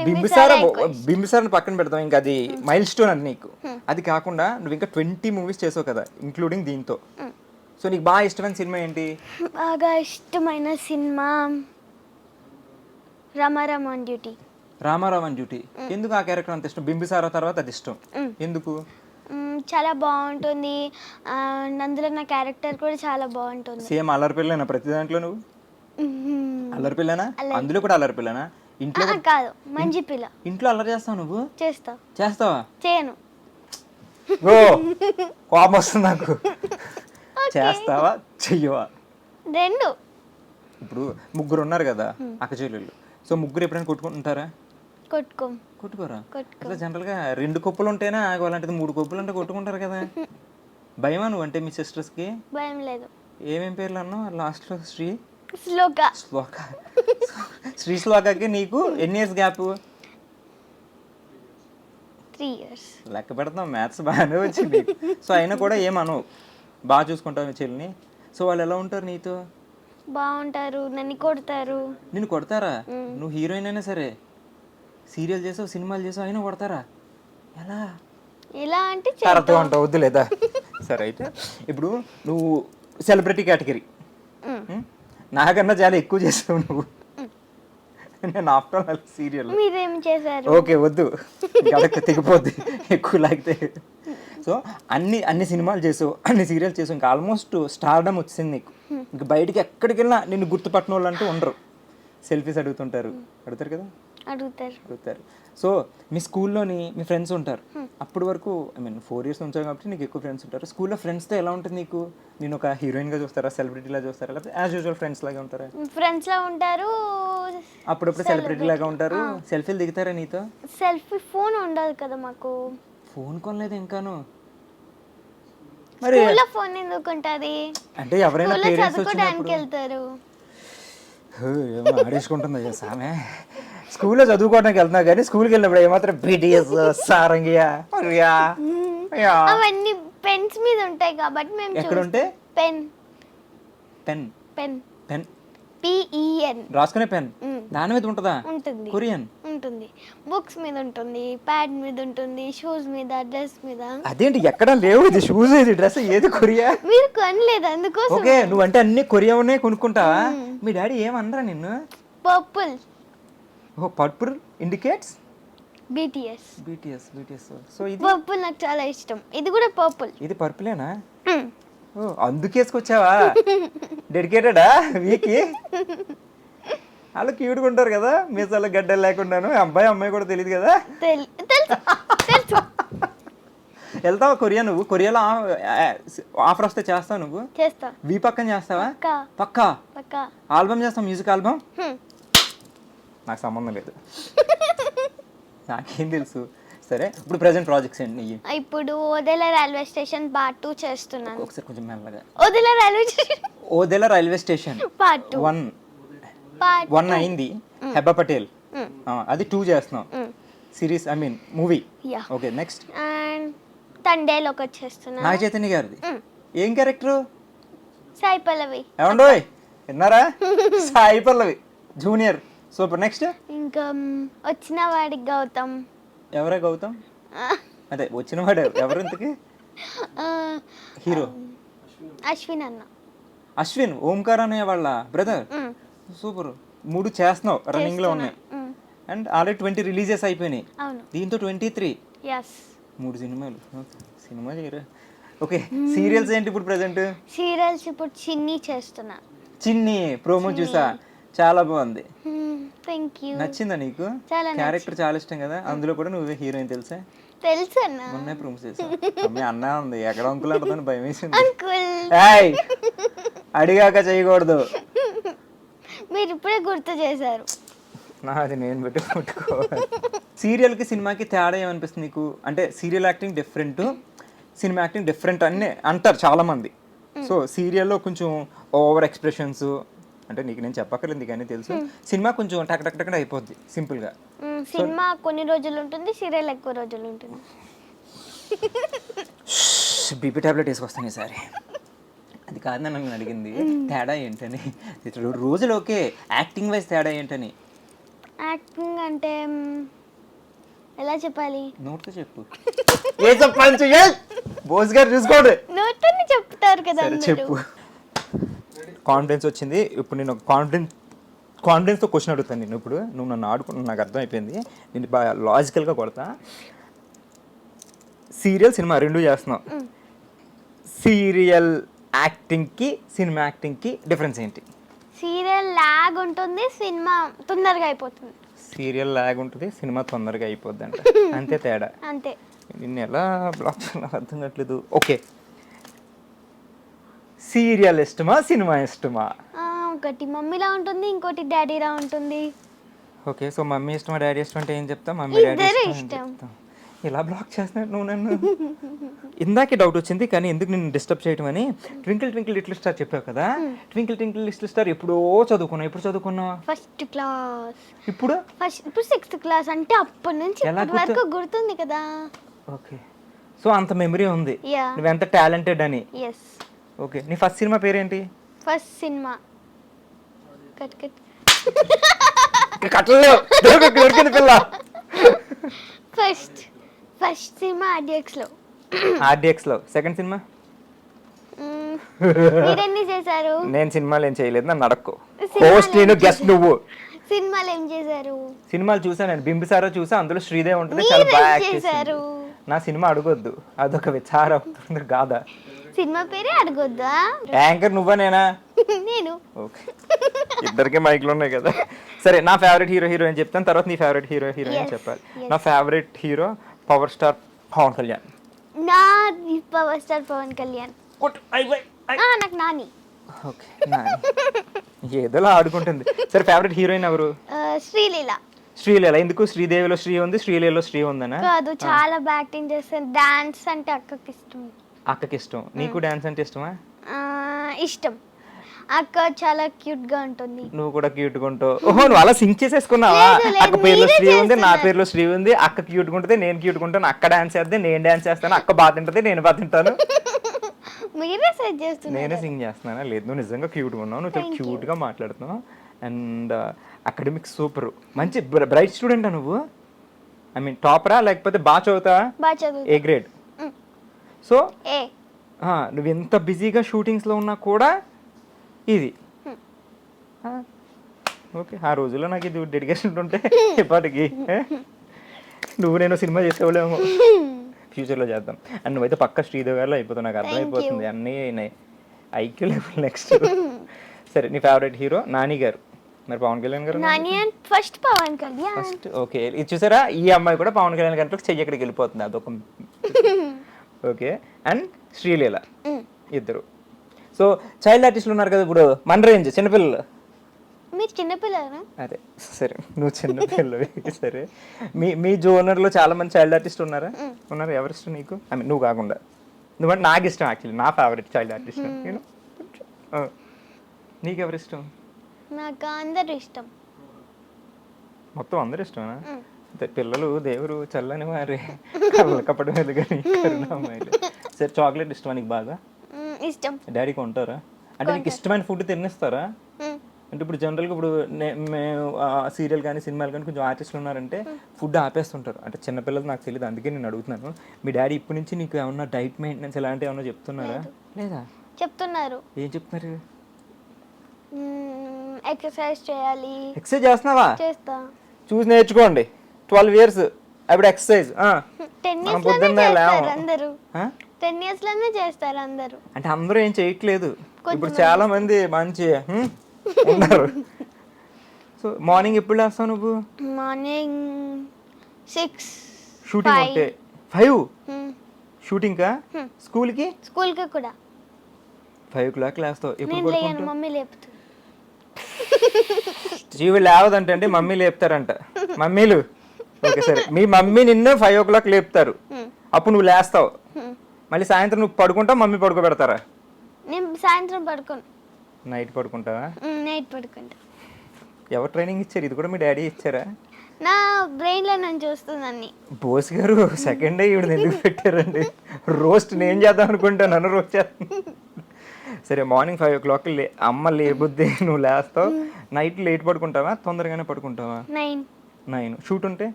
బింబిసార్ పక్కన పెడతాం, ఇంకా అది మైల్ స్టోన్ అని నీకు. అది కాకుండా నువ్వు ఇంకా 20 మూవీస్ చేసావు కదా, ఇంక్లూడింగ్ దీంతో. సో నీకు బాగా ఇష్టమైన సినిమా ఏంటి? బాగా ఇష్టమైన cinema Ramarao on duty. Ramarao on duty. ఎందుకు ఆ క్యారెక్టర్ అంత ఇష్టం? బింబిసార తర్వాత అది ఇష్టం ఎందుకు? చాలా బాగుంటుంది, అందులో నా క్యారెక్టర్ కూడా చాలా బాగుంటుంది. సేమ్ అల్లరి పిల్లనా ప్రతి దాంట్లో? నువ్వు అల్లరి పిల్లనా? అందులో కూడా అల్లరి పిల్లనా? ఇంట్లో కాదు, మంచి పిల్ల. ఇంట్లో అల్లరి చేస్తావు నువ్వు? చేస్తావా? చేయను. ఓ కోపం వస్తుంది నాకు. చేస్తావా చెయ్యవా? రెండు. ఇప్పుడు ముగ్గురు ఉన్నారు కదా అక్క చెల్లెళ్ళు. సో ముగ్గురు ఎప్పుడైనా కొట్టుకుంటుంటారా? కొట్టుకోరా? అసలు జనరల్గా 2 కొప్పులు ఉంటేనే ఆగవాలంటే 3 కొప్పులు అంటే కొట్టుకుంటారు కదా. భయమా నువ్వు అంటే మీ సిస్టర్స్కి? భయం లేదు. ఏమేం పేర్లు అన్నావు లాస్ట్లో? శ్లోక. శ్రీ శ్లోకకి నీకు ఎన్ని ఇయర్స్ గ్యాప్? 3 years. లెక్క పెడతాం, మ్యాథ్స్ బాగానే వచ్చింది. సో అయినా కూడా ఏమనవు, బాగా చూసుకుంటావు మీ చెల్లిని. సో వాళ్ళు ఎలా ఉంటారు నీతో? బాగుంటారు. నన్ను కొడతారు. నిన్ను కొడతారా? నువ్వు హీరోయిన్ అయినా సరే, సీరియల్ చేసావు, సినిమాలు చేసావు, అయినా కొడతారా? ఎలా అంటే అర్థం అంటావు, వద్దు లేదా? సరే అయితే ఇప్పుడు నువ్వు సెలబ్రిటీ కేటగిరీ, నాకన్నా చాలా ఎక్కువ చేసావు నువ్వు. నేను ఆఫ్టర్ ఆల్ సీరియల్. మీరేం చేశారు? ఓకే వద్దు, గడక తెగిపోద్ది ఎక్కువ లాగితే. సో అన్ని సినిమాలు చేసావు, అన్ని సీరియల్స్ చేసావు, ఇంకా ఆల్మోస్ట్ స్టార్డమ్ వచ్చింది నీకు. ఇంకా బయటికి ఎక్కడికి వెళ్ళినా నిన్ను గుర్తుపట్టిన వాళ్ళు అంటూ ఉండరు. సెల్ఫీస్ అడుగుతుంటారు కదా? అడుగుతారు. సో మీ స్కూల్లోని మీ ఫ్రెండ్స్ ఉంటారు. అప్పటి వరకు ఐ మీన్ 4 years ఉంచారు కాబట్టి నీకు ఎక్కువ ఫ్రెండ్స్ ఉంటారు. స్కూల్లో ఫ్రెండ్స్తో ఎలా ఉంటుంది నీకు? నేను ఒక హీరోయిన్గా చూస్తారా, సెలబ్రిటీలా చూస్తారా, లేకపోతే యాజ్ యూజువల్ ఫ్రెండ్స్ లాగా ఉంటారా? ఫ్రెండ్స్లా ఉంటారు, అప్పుడప్పుడు సెలబ్రిటీ లాగా ఉంటారు. సెల్ఫీలు దిగుతారా నీతో? సెల్ఫీ ఫోన్ ఉండదు కదా మాకు. ఫోన్ కొనలేదు ఇంకాను? మరి స్కూల్లో ఫోన్ ఎందుకు ఉంటుంది? అంటే ఎవరైనా స్కూల్లో పేరెంట్స్ చదువుకోవడానికి వచ్చినప్పుడు వెళ్తారు. ఏమో ఆడేసుకుంటుంది అయ్యా సామె. స్కూల్లో చదువుకోవడానికి వెళ్తున్నా కానీ స్కూల్కి వెళ్ళినప్పుడు ఏమాత్రం బీటీఎస్ సారంగియా అవన్నీ పెన్స్ మీద ఉంటాయి కాబట్టి మేము ఎక్కడ ఉంటే pen pen pen pen PEN రాసుకునే పెన్ దాని మీద ఉంటుందా? ఉంటుంది కొరియన్ ఉంటుంది. బుక్స్ మీద ఉంటుంది, ప్యాడ్ మీద ఉంటుంది, షూస్ మీద, డ్రెస్ మీద. అదేంటి ఎక్కడ లేవు, ఇది షూస్ ఇది డ్రెస్ ఏది కొరియా? మీరు కొనలేదు అందుకోసం. ఓకే నువ్వంటే అన్ని కొరియానే కొనుక్కుంటావా? మీ డాడీ ఏమనరా నిన్ను? Purple. Oh purple indicates BTS. BTS. So ఇది పర్పుల్ నాకు చాలా ఇష్టం. ఇది కూడా పర్పుల్. ఇది పర్పులేనా? ఓ అందుకేసుకొచ్చావా? డెడికేటెడా వీకి? వాళ్ళు క్యూట్గా ఉంటారు కదా మీసాల గడ్డలు లేకుండాను. అబ్బాయి అమ్మాయి కూడా తెలియదు కదా. తెలుసు. వెళ్తావా కొరియా? నువ్వు కొరియాలో ఆఫర్ వస్తే చేస్తావు నువ్వు? చేస్తా. వీ పక్కన చేస్తావా? పక్కా. ఆల్బమ్ చేస్తావు, మ్యూజిక్ ఆల్బమ్? నాకు సంబంధం లేదు. నాకేం తెలుసు. సరే ఇప్పుడు ప్రెసెంట్ ప్రాజెక్ట్స్ ఏంటి నీవి? ఇప్పుడు ఓదెల రైల్వే స్టేషన్ పార్ట్ 2 చేస్తున్నాను. ఒకసారి కొంచెం మెల్లగా. ఓదెల రైల్వే స్టేషన్ పార్ట్ 2 1 అయింది. హెబ్బా పటేల్ అది 2 చేస్తున్నాం. Series I mean movie. Okay next. And Thandel ఒకటి చేస్తున్నాను. నాగ చైతన్య గారిది ఏం క్యారెక్టర్? సాయి పల్లవి. ఏమండోయ్ విన్నారా? Sai Pallavi junior. Super. Next ఇంకా వచ్చిన వాడికి గౌతమ్. ఎవరా గౌతమ్? అదే వచ్చిన వాడు ఎవరు ఇంతకి? హీరో అశ్విన్ అన్న. అశ్విన్ ఓంకార్ అనే వాళ్ళ బ్రదర్. సూపర్. 3 చేస్తున్నావు, రన్నింగ్ లో ఉన్నాయి. అండ్ ఆల్రెడీ 20 రిలీజెస్ అయిపోయినాయి. దీంతో 23. 3 సినిమా చేయరా? ఓకే సీరియల్స్ ఏంటి ఇప్పుడు ప్రెసెంట్? సీరియల్స్ ఇప్పుడు చిన్ని చేస్తున్నా. చిన్ని ప్రోమో చూసా, చాలా బాగుంది. Thank you. నచ్చిందా నీకు? క్యారెక్టర్ చాలా ఇష్టం కదా, అందులో కూడా నువ్వే హీరోయిన్ తెలుసా? తెలుసు అన్న. మొన్నే ప్రూవ్ చేసా. అమ్మే అన్నా ఉంది ఎక్కడ అంకుల్ అంటుందని భయం వేసింది. అంకుల్ అడిగాక చేయకూడదు. మీరు ఇప్పుడే గుర్తు చేశారు. నాది నేను పెట్టుకోవాలి. సీరియల్కి సినిమాకి తేడా ఏమనిపిస్తుంది నీకు? అంటే serial acting different, cinema acting different అని అంటారు చాలా మంది. సో సీరియల్లో కొంచెం ఓవర్ ఎక్స్ప్రెషన్స్, అంటే నీకు నేను చెప్పక్కర్లేదు కానీ తెలుసు. సినిమా కొంచెం టక్ టక్ టక్ అయిపోద్ది సింపుల్గా. సినిమా కొన్ని రోజులు ఉంటుంది, సీరియల్ ఎక్కువ రోజులు ఉంటుంది. బీపీ టాబ్లెట్ వేసుకొస్తాను ఈసారి. అది కాదు నన్ను అడిగింది తేడా ఏంటని. రోజులు ఓకే, యాక్టింగ్ వైజ్ తేడా ఏంటని. యాక్టింగ్ అంటే ఎలా చెప్పాలి? నోట్తో చెప్పు. ఏ చెప్పాలి? బోస్ గారు చూసుకోండి. నోట్ని చెప్తారు కదా. చెప్పు. కాన్ఫిడెన్స్ వచ్చింది. ఇప్పుడు నేను కాన్ఫిడెన్స్తో క్వశ్చన్ అడుగుతాను నేను. ఇప్పుడు నువ్వు నన్ను ఆడుకుంటున్నా, నాకు అర్థమైపోయింది. నేను బాగా లాజికల్గా కొడతా. సీరియల్ సినిమా 2 చేస్తున్నావు. సీరియల్ యాక్టింగ్కి సినిమా యాక్టింగ్కి డిఫరెన్స్ ఏంటి? సీరియల్ లాగ్ ఉంటుంది, సినిమా తొందరగా అయిపోతుంది. సీరియల్ లాగ్ ఉంటుంది, సినిమా తొందరగా అయిపోద్ది అంట. అంతే తేడా. అంతే. నిన్ను ఎలా బ్లాక్ చేయాలో అర్థం కావట్లేదు. ఓకే సీరియల్ ఇష్టమా సినిమా ఇష్టమా? ఒకటి మమ్మీలా ఉంటుంది, ఇంకోటి డాడీలా ఉంటుంది. ఓకే సో మమ్మీ ఇష్టమా డాడీ ఇష్టం అంటే ఏం చెప్తా? మమ్మీ డాడీ ఇష్టం. ఇలా బ్లాక్ చేస్తున్నాడు నువ్వు నన్ను. ఇందాకే డౌట్ వచ్చింది కానీ ఎందుకు నిన్ను డిస్టర్బ్ చేయటం అని. ట్వింకిల్ ట్వింకిల్ లిటిల్ స్టార్ చెప్పావు కదా, ట్వింకిల్ ట్వింకిల్ లిటిల్ స్టార్ ఎప్పుడో చదువుకున్నావు. ఎప్పుడు చదువుకున్నావు? First class. ఇప్పుడు 6th క్లాస్ అంటే అప్పటి నుంచి ఇప్పటి వరకు గుర్తుంది కదా. ఓకే సో అంత మెమరీ ఉంది నువ్వెంత టాలెంటెడ్ అని. ఓకే నీ ఫస్ట్ సినిమా పేరేంటి? ఫస్ట్ సినిమా కట్టలేవు దొరికింది పిల్ల. ఫస్ట్ సినిమా ఆర్డిఎక్స్ లో. Second cinema? మీరెన్ని చేశారు? నేను సినిమాలు ఏం చేయలేదు, నన్ను అడక్కు. హోస్ట్ నేను, గెస్ట్ నువ్వు. సినిమాలు ఏం చేశారు? సినిమాలు చూసా నేను. బింబిసారా చూసా, అందులో శ్రీదేవి ఉంటుంది, చాలా బాగా యాక్ట్ చేశారు. నా సినిమా అడగొద్దు, అదొక విచారం అవుతుంది కాదా. సినిమా పేరే అడగొద్దా? యాంకర్ నువ్వా నేనా? నేను. ఓకే ఇద్దరికే మైక్లు ఉన్నాయి కదా. సరే నా ఫేవరెట్ హీరో అని చెప్తాను, తర్వాత నీ ఫేవరెట్ హీరోయిన్ చెప్పాలి. నా favourite hero power star Pawan Kalyan. నా పవర్ స్టార్ పవన్ కళ్యాణ్. నాకు నాని. ఓకే నాని ఏదోలా ఆడుకుంటుంది. సరే ఫేవరెట్ హీరోయిన్ ఎవరు? శ్రీలీల. ఎందుకు? శ్రీదేవిలో శ్రీ ఉంది, శ్రీలీలలో శ్రీ ఉందనా? కాదు, చాలా బాగా యాక్టింగ్ చేస్తాను. డాన్స్ అంటే అక్కకి ఇష్టం. అక్కకి ఇష్టం, నీకు డాన్స్ అంటే ఇష్టమా? ఇష్టం. అక్క చాలా క్యూట్ గా ఉంటుంది. నువ్వు కూడా క్యూట్ గా ఉంటావు. ఓహో, నువ్వు అలా సింక్ చేసేసుకున్నావా? అక్క పేరులో శ్రీ ఉంది, నా పేరులో శ్రీ ఉంది. అక్క క్యూట్ గా ఉంటుంది, నేను క్యూట్ గా ఉంటాను. అక్క డాన్స్ చేస్తే నేను డాన్స్ చేస్తాను, అక్క బాగా తింటది, నేను బాగా తింటాను. మీరే సెట్ చేస్తున్నారు. నేనే సింగ్ చేస్తున్నానా? లేదు, నువ్వు నిజంగా క్యూట్ గా ఉన్నావు, నువ్వు చాలా క్యూట్ గా మాట్లాడుతున్నావు. అండ్ అకాడమిక్స్ సూపర్, మంచి బ్రైట్ స్టూడెంటా నువ్వు? ఐ మీన్ టాపరా లేకపోతే బాగా చదువుతావా? బాగా చదువు. A grade. సో ఏ నువ్వు ఎంత బిజీగా షూటింగ్స్లో ఉన్నా కూడా ఇది ఓకే. ఆ రోజుల్లో నాకు ఇది డెడికేషన్ ఉంటే ఇప్పటికి నువ్వు నేను సినిమా చేసేవాళ్ళేమో. ఫ్యూచర్లో చేద్దాం. అండ్ నువ్వైతే పక్క శ్రీదేవి గారిలో అయిపోతావు, నాకు అర్థమైపోతుంది. అన్నీ ఐక్యూ లెవెల్ నెక్స్ట్. సరే, నీ ఫేవరెట్ హీరో? నాని గారు. మరి Pawan Kalyan garu? Nani and first Pawan Kalyan. First okay. ఇది చూసారా, ఈ అమ్మాయి కూడా పవన్ కళ్యాణ్ గారికి చెయ్యి ఎక్కడికి వెళ్ళిపోతుంది, అదొక ఓకే. అండ్ శ్రీలీల, ఇద్దరు. సో చైల్డ్ ఆర్టిస్టులు ఉన్నారు కదా ఇప్పుడు మన రేంజ్ చిన్నపిల్లలు. మీరు చిన్నపిల్లలు? అదే సరే, నువ్వు చిన్నపిల్లవి. సరే, మీ జోనర్లో చాలా మంది చైల్డ్ ఆర్టిస్ట్ ఉన్నారా? ఉన్నారు. ఎవరు ఇష్టం నీకు? ఐ మీన్ నువ్వు కాకుండా. నువ్వంటే నాకు ఇష్టం, యాక్చువల్లీ నా ఫేవరెట్ చైల్డ్ ఆర్టిస్ట్. నీకు ఎవరు ఇష్టం? నాకు అందరు ఇష్టం. మొత్తం అందరు ఇష్టమా? పిల్లలు దేవుడు చల్లని వారి కప్పటి మీద కానీ కరుణామయులు. సరే, చాక్లెట్ ఇష్టమా నీకు బాగా? ఇష్టం. డాడీకి ఉంటారా? అంటే నీకు ఇష్టమైన ఫుడ్ తినేస్తారా? అంటే ఇప్పుడు జనరల్గా ఇప్పుడు మేము సీరియల్ కానీ సినిమాలు కానీ కొంచెం ఆర్టిస్టులు ఉన్నారంటే ఫుడ్ ఆపేస్తుంటారు. అంటే చిన్నపిల్లలు నాకు తెలియదు, అందుకే నేను అడుగుతున్నాను. మీ డాడీ ఇప్పటి నుంచి నీకు ఏమన్నా డైట్ మెయింటెనెన్స్ ఇలాంటివి ఏమన్నా చెప్తున్నారా? లేదా? చెప్తున్నారు. ఏం చెప్తున్నారు? ఎక్సర్సైజ్ చేయాలి. ఎక్సర్సైజ్ చేస్తున్నావా? చేస్తా. చూసి నేర్చుకోండి. 12 years అప్పుడు ఎక్సర్సైజ్. 10 years చేస్తారు అందరూ. 10 years లోనే చేస్తారు అందరూ. అంటే అందరూ ఏం చేయట్లేదు, ఇప్పుడు చాలా మంది మంచి ఉన్నారు. సో మార్నింగ్ ఎప్పుడు లేస్తావు నువ్వు? మార్నింగ్ 6. షూటింగ్ ఉంటే 5 షూటింగ్ కా? స్కూల్కి కూడా 5 o'clock లేస్తావు. ఎప్పుడు నేను లేను, మమ్మీ లేపుతుంది. జీవి లేవదంటే అంటే మమ్మీ లేపుతారంట. మమ్మీలు ఓకే సరే, మీ మమ్మీ నిన్ను 5 o'clock లేపుతారు, అప్పుడు నువ్వు లేస్తావు. మళ్ళీ సాయంత్రం నువ్వు పడుకుంటావు, మమ్మీ పడుకోబెడతారా? నేను సాయంత్రం పడుకోను. నైట్ పడుకుంటావా? నైట్ పడుకుంటా. ఎవరు ట్రైనింగ్ ఇచ్చారు? ఇది కూడా మీ డాడీ ఇచ్చారా? నా బ్రెయిన్ లో నుంచి వస్తుందని. బోస్ గారు సెకండ్ డే ఇవి ఎందుకు పెట్టారండి? రోస్ట్ నేను చేద్దాం అనుకుంటా, నన్ను రోస్ట్ చేస్తాను. సరే, మార్నింగ్ 5 o'clock అమ్మ లేబుద్ది, నువ్వు లేస్తావు. నైట్ లేట్ పడుకుంటావా, తొందరగానే పడుకుంటావా? 9. షూట్ ఉంటే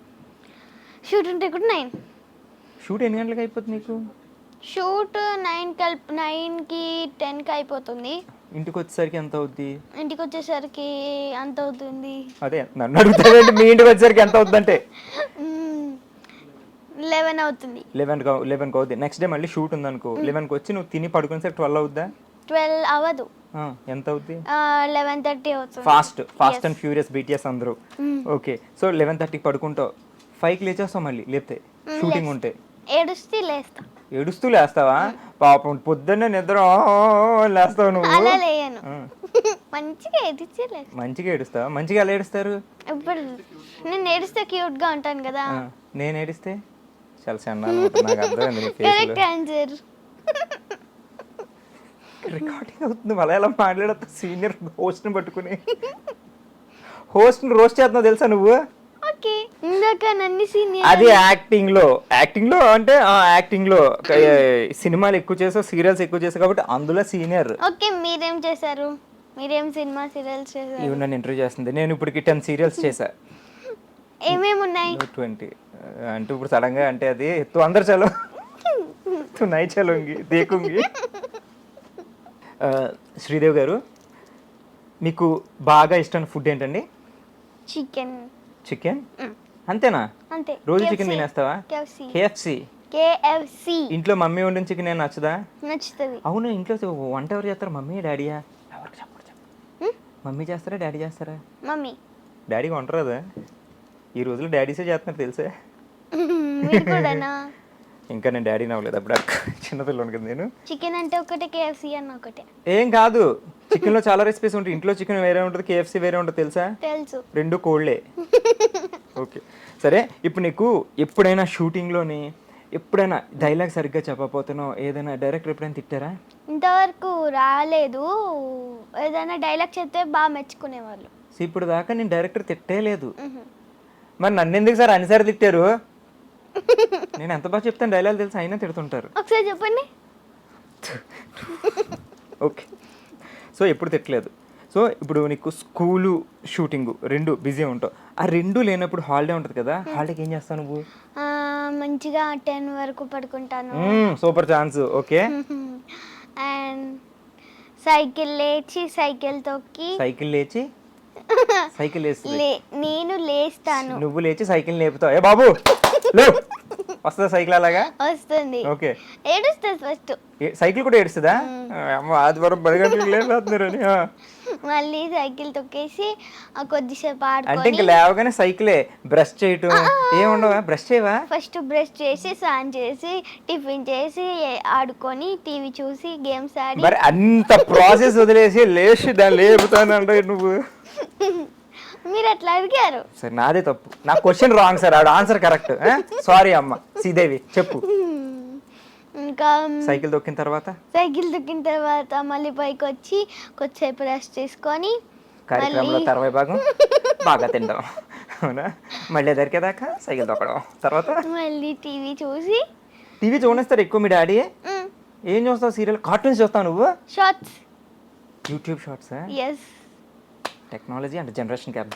కూడా 9. షూట్ ఎన్ని గంటలకు అయిపోతుంది నీకు? షూట్ 9కి 10కి అయిపోతుంది. ఇంటికి వచ్చేసరికి ఎంత అవుద్ది? ఇంటికి వచ్చేసరికి అంత అవుతుంది. అదే నన్ను అడుగుతాడండి, మీ ఇంటికి వచ్చేసరికి ఎంత అవుద్ది అంటే? 11 అవుతుంది. 11కి అవుద్ది. నెక్స్ట్ డే మళ్ళీ షూట్ ఉందనుకో, 11కి వచ్చి నువ్వు తిని పడుకునేసరికి 12 అవుద్దా? 12 అవ్వదు. ఎంత అవుద్ది? 11:30 అవుతుంది. ఫాస్ట్ అండ్ ఫ్యూరియస్ బీటీఎస్ అందరూ. ఓకే, సో 11:30కి పడుకుంటావు, 5కి లేచేస్తావు మళ్ళీ లేపితే షూటింగ్ ఉంటే? ఏడుస్తూ లేస్తావా? పాపం పొద్దున్నే నిద్ర లేస్తావు నువ్వు. అలా లేయను, మంచిగా మంచిగా ఏడుస్తావా? మంచిగా ఎలా ఏడుస్తారు? ఇప్పుడు నేను ఏడిస్తే క్యూట్ గా ఉంటాను కదా. నేను ఏడిస్తే చాలా సన్నగా ఉంటుంది, నాకు అర్థమైంది నీ ఫేస్ లో. రికార్డింగ్ అవుతుంది, మళ్ళీ ఎలా మాట్లాడతా? సీనియర్ హోస్ట్ని పట్టుకుని హోస్ట్ని రోస్ట్ చేస్తున్నావు తెలుసా నువ్వు? ఓకే, ఇందాక నన్ను సీనియర్. అది యాక్టింగ్ లో అంటే యాక్టింగ్ లో సినిమాలు ఎక్కువ చేసావు, సీరియల్స్ ఎక్కువ చేసావు కాబట్టి అందులో సీనియర్. ఓకే, మీరేం చేశారు? మీరేం సినిమా సీరియల్స్ చేశారు? ఇవి నన్ను ఇంటర్వ్యూ చేస్తుంది. నేను ఇప్పటికి 10 సీరియల్స్ చేశా. ఏమేమి ఉన్నాయి? 20 అంటే ఇప్పుడు సడన్ గా అంటే అది తు అందరు చలో తు నై చలోంగి దేకుంగి. శ్రీదేవి గారు, మీకు బాగా ఇష్టమైన ఫుడ్ ఏంటండి? చికెన్ అంతేనా? అంతే. రోజు చికెన్ తినేస్తావా? KFC. ఇంట్లో మమ్మీ వండిన చికెన్ ఏం నచ్చదా? నచ్చుతుంది. అవును, ఇంట్లో వంట ఎవరు చేస్తారు? మమ్మీ డాడీయా? మమ్మీ చేస్తారా డాడీ చేస్తారా? మమ్మీ. డాడీకి వంట రాదా? ఈ రోజుల్లో డాడీసే చేస్తున్నారు తెలుసా? ఇంకా నేను డాడీని అవ్వలేదు, అప్పుడు చిన్నపిల్లలు కదా నేను. చికెన్ అంటే ఒకటే, KFC అన్న ఒకటే. ఏం కాదు, చికెన్ లో చాలా రెసిపీస్ ఉంటాయి. ఇంట్లో చికెన్ వేరే ఉంటుంది, KFC వేరే ఉంటుంది తెలుసా? తెలుసు. 2 కోళ్ళే. ఓకే సరే, ఇప్పుడు నీకు ఎప్పుడైనా షూటింగ్లోని ఎప్పుడైనా డైలాగ్ సరిగ్గా చెప్పకపోతేనో ఏదైనా డైరెక్టర్ ఎప్పుడైనా తిట్టారా? ఇంతవరకు రాలేదు. ఏదైనా డైలాగ్ చెప్తే బాగా మెచ్చుకునేవాళ్ళు. ఇప్పుడు దాకా నేను డైరెక్టర్ తిట్టేలేదు. మరి నన్ను ఎందుకు సార్ అన్నిసార్లు తిట్టారు? నేను ఎంత బాగా చెప్తాను డైలాగ్ తెలుసు, అయినా తిడుతుంటారు. ఒకసారి చెప్పండి. ఓకే, సో ఎప్పుడు తిట్టలేదు. సో ఇప్పుడు నీకు స్కూలు షూటింగ్ రెండు బిజీ ఉంటావు. ఆ రెండు లేనప్పుడు హాలిడే ఉంటుంది కదా, హాలిడేకి ఏం చేస్తావు నువ్వు? మంచిగా 10 వరకు పడుకుంటాను. Super chance. Okay. And cycle లేచి సైకిల్ తొక్కి సైకిల్ లేచి సైకిల్ నేను లేస్తాను. నువ్వు లేచి సైకిల్ లేపుతావు. ఏ బాబు లేవు, వస్తుందా సైకిల్ అలాగా? వస్తుంది. ఓకే. ఏడుస్తుంది ఫస్ట్. సైకిల్ కూడా ఏడుస్తుందా? అమ్మ ఆదివారం 10 గంటలకు లేపుతున్నారని. మళ్ళీ సైకిల్ తొక్కేసి కొద్దిసేపు అంటే ఆడుకొని ఇంకా లేవగానే సైకిలే. బ్రష్ చేయటం ఏముండవా? బ్రష్ చేయవా? ఫస్ట్ బ్రష్ చేసి స్నానం చేసి టిఫిన్ చేసి ఆడుకొని టీవీ చూసి గేమ్స్ ఆడి. మరి అంత ప్రాసెస్ వదిలేసి లేచి దాన్ని లేపుతాను అంటే నువ్వు. మీరు అట్లా అడిగారు. సరే నాదే తప్పు, నా క్వశ్చన్ రాంగ్ సార్, ఆవిడ ఆన్సర్ కరెక్ట్. సారీ అమ్మ శ్రీదేవి, చెప్పు. ఇంకా సైకిల్ తొక్కిన తర్వాత మళ్ళీ పైకి వచ్చి కొద్దిసేపు రెస్ట్ తీసుకొని కార్యక్రమంలో తర్వాయి భాగం బాగా తింటాం, అవునా? మళ్ళీ దొరికేదాకా సైకిల్ తొక్కడం, తర్వాత మళ్ళీ టీవీ చూసి. టీవీ చూడేస్తారు ఎక్కువ మీ డాడీ? ఏం చూస్తావు? సీరియల్, కార్టూన్స్ చూస్తావు నువ్వు? Shorts, YouTube shorts. Yes. Technology అంటే జనరేషన్ గ్యాప్.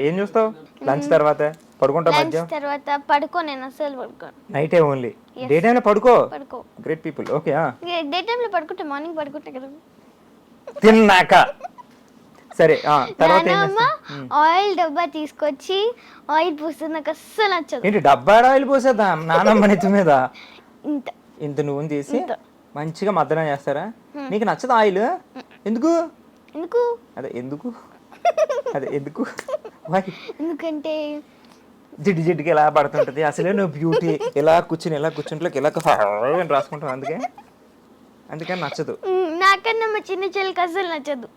ఏం చూస్తావు? లంచ్ తర్వాత పడుకుంటావు? మధ్య తర్వాత పడుకో. నేను అసలు పడుకోను. నైటే ఓన్లీ. డే టైంలో పడుకో. Great people. ఓకే. డే టైంలో పడుకుంటే మార్నింగ్ పడుకుంటా కదా తిన్నాక. సరే తర్వాత ఆయిల్ డబ్బా తీసుకొచ్చి ఆయిల్ పోస్తే నాకు అస్సలు నచ్చదు. ఏంటి డబ్బా ఆయిల్ పోసేదా నానమ్మ నెత్తి మీద? ఇంత ఇంత నూనె తీసి మంచిగా మద్దన చేస్తారా? నీకు నచ్చదు ఆయిల్? ఎందుకు? అదే ఎందుకు ఎందుకంటే జిడ్డుకి ఎలా పడుతుంటది. అసలే నువ్వు బ్యూటీ ఇలా కూర్చుంటే ఇలా రాసుకుంటావు, అందుకని నచ్చదు. నాకన్నా మా చిన్న చెల్లికి అసలు నచ్చదు.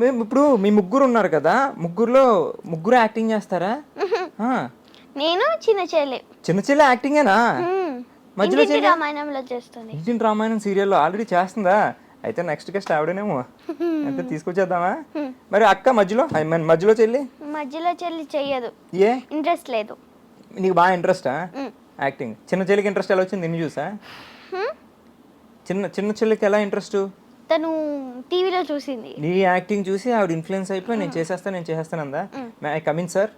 మేము ఇప్పుడు మీ ముగ్గురు ఉన్నారు కదా, ముగ్గురు యాక్టింగ్ చేస్తారా? నేను చిన్న చెల్లి యాక్టింగేనా? మధ్యలో రామాయణంలో చేస్తుంది. ఇంటింటి రామాయణం సీరియల్లో ఆల్రెడీ చేస్తుందా? అయితే నెక్స్ట్ గెస్ట్ ఆవిడనేమో. అయితే తీసుకొచ్చేద్దామా? మరి అక్క మధ్యలో చెల్లి చెయ్యదు. ఏ ఇంట్రెస్ట్ లేదు. నీకు బాగా ఇంట్రెస్టా యాక్టింగ్? చిన్న చెల్లికి ఇంట్రెస్ట్ ఎలా వచ్చింది నిన్ను చూసా? చిన్న చెల్లికి ఎలా ఇంట్రెస్ట్? తను టీవీలో చూసింది. నీ యాక్టింగ్ చూసి ఆవిడ ఇన్ఫ్లుయెన్స్ అయిపోయి నేను చేసేస్తాను అందా? May I come in sir?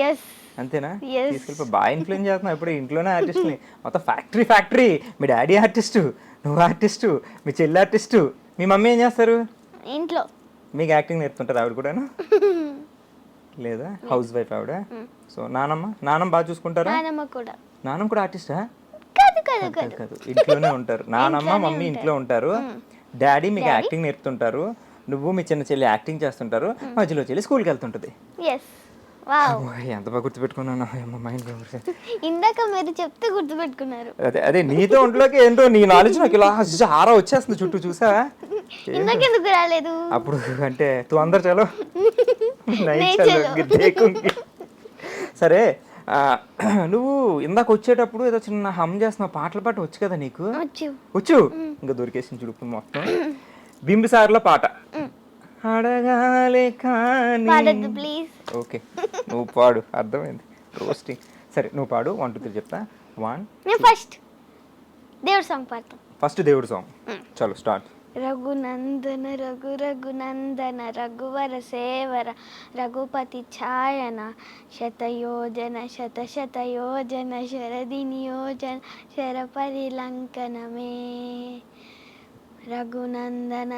Yes. అంతేనా? తీసుకెళ్ళిపో. బాగా ఇన్ఫ్లుయెన్స్ చేస్తున్నావు ఇప్పుడు ఇంట్లోనే ఆర్టిస్ట్ని. మొత్తం ఫ్యాక్టరీ. మీ డాడీ ఆర్టిస్టు, నువ్వు ఆర్టిస్టు, మీ చెల్లి ఆర్టిస్టు, మీ మమ్మీ ఏం చేస్తారు ఇంట్లో? మీకు యాక్టింగ్ నేర్పుతుంటారు ఆవిడ కూడాను? లేదా, హౌస్ వైఫ్ ఆవిడ. సో నానమ్మ బాగా చూసుకుంటారా? నానమ్మ కూడా ఆర్టిస్టా? కాదు, ఇంట్లోనే ఉంటారు. నానమ్మ మమ్మీ ఇంట్లో ఉంటారు. డాడీ మీకు యాక్టింగ్ నేర్పుతుంటారు. నువ్వు మీ చిన్న చెల్లి యాక్టింగ్ చేస్తుంటారు. మధ్యలో చెల్లి స్కూల్కి వెళ్తుంటది. ఎంత బాగా గుర్తుపెట్టుకున్నాను. ఇందాక మీరు చెప్తే గుర్తుపెట్టుకున్నారు. అదే నీతో ఒంట్లోకి ఏంటో నీ నాలెడ్జ్ నాకు ఇలా హారా వచ్చేస్తుంది చుట్టూ. చూసా ఇందాకెందుకు రాలేదు అప్పుడు? అంటే తూ అందరు చలో సరే. నువ్వు ఇందాక వచ్చేటప్పుడు ఏదో చిన్న హమ్ చేస్తున్నావు, పాటలు పాట వచ్చు కదా నీకు? వచ్చు. ఇంకా దొరికేసింది చుడుపు మొత్తం. బింబిసార్లో పాట అడగాలే కానీ. ఓకే, నువ్వు పాడు, అర్థమైంది. రోస్టింగ్. సరే నువ్వు పాడు. 1 2 3 చెప్తా. 1 ఫస్ట్ దేవుడు సాంగ్ పాడతాం. ఫస్ట్ దేవుడు సాంగ్. చలో స్టార్ట్. రఘునందన రఘునందన రఘువర సేవర రఘుపతి ఛాయన శతయోజన శతయోజన శరది నియోజన శరపరిలంకనమే. రఘునందన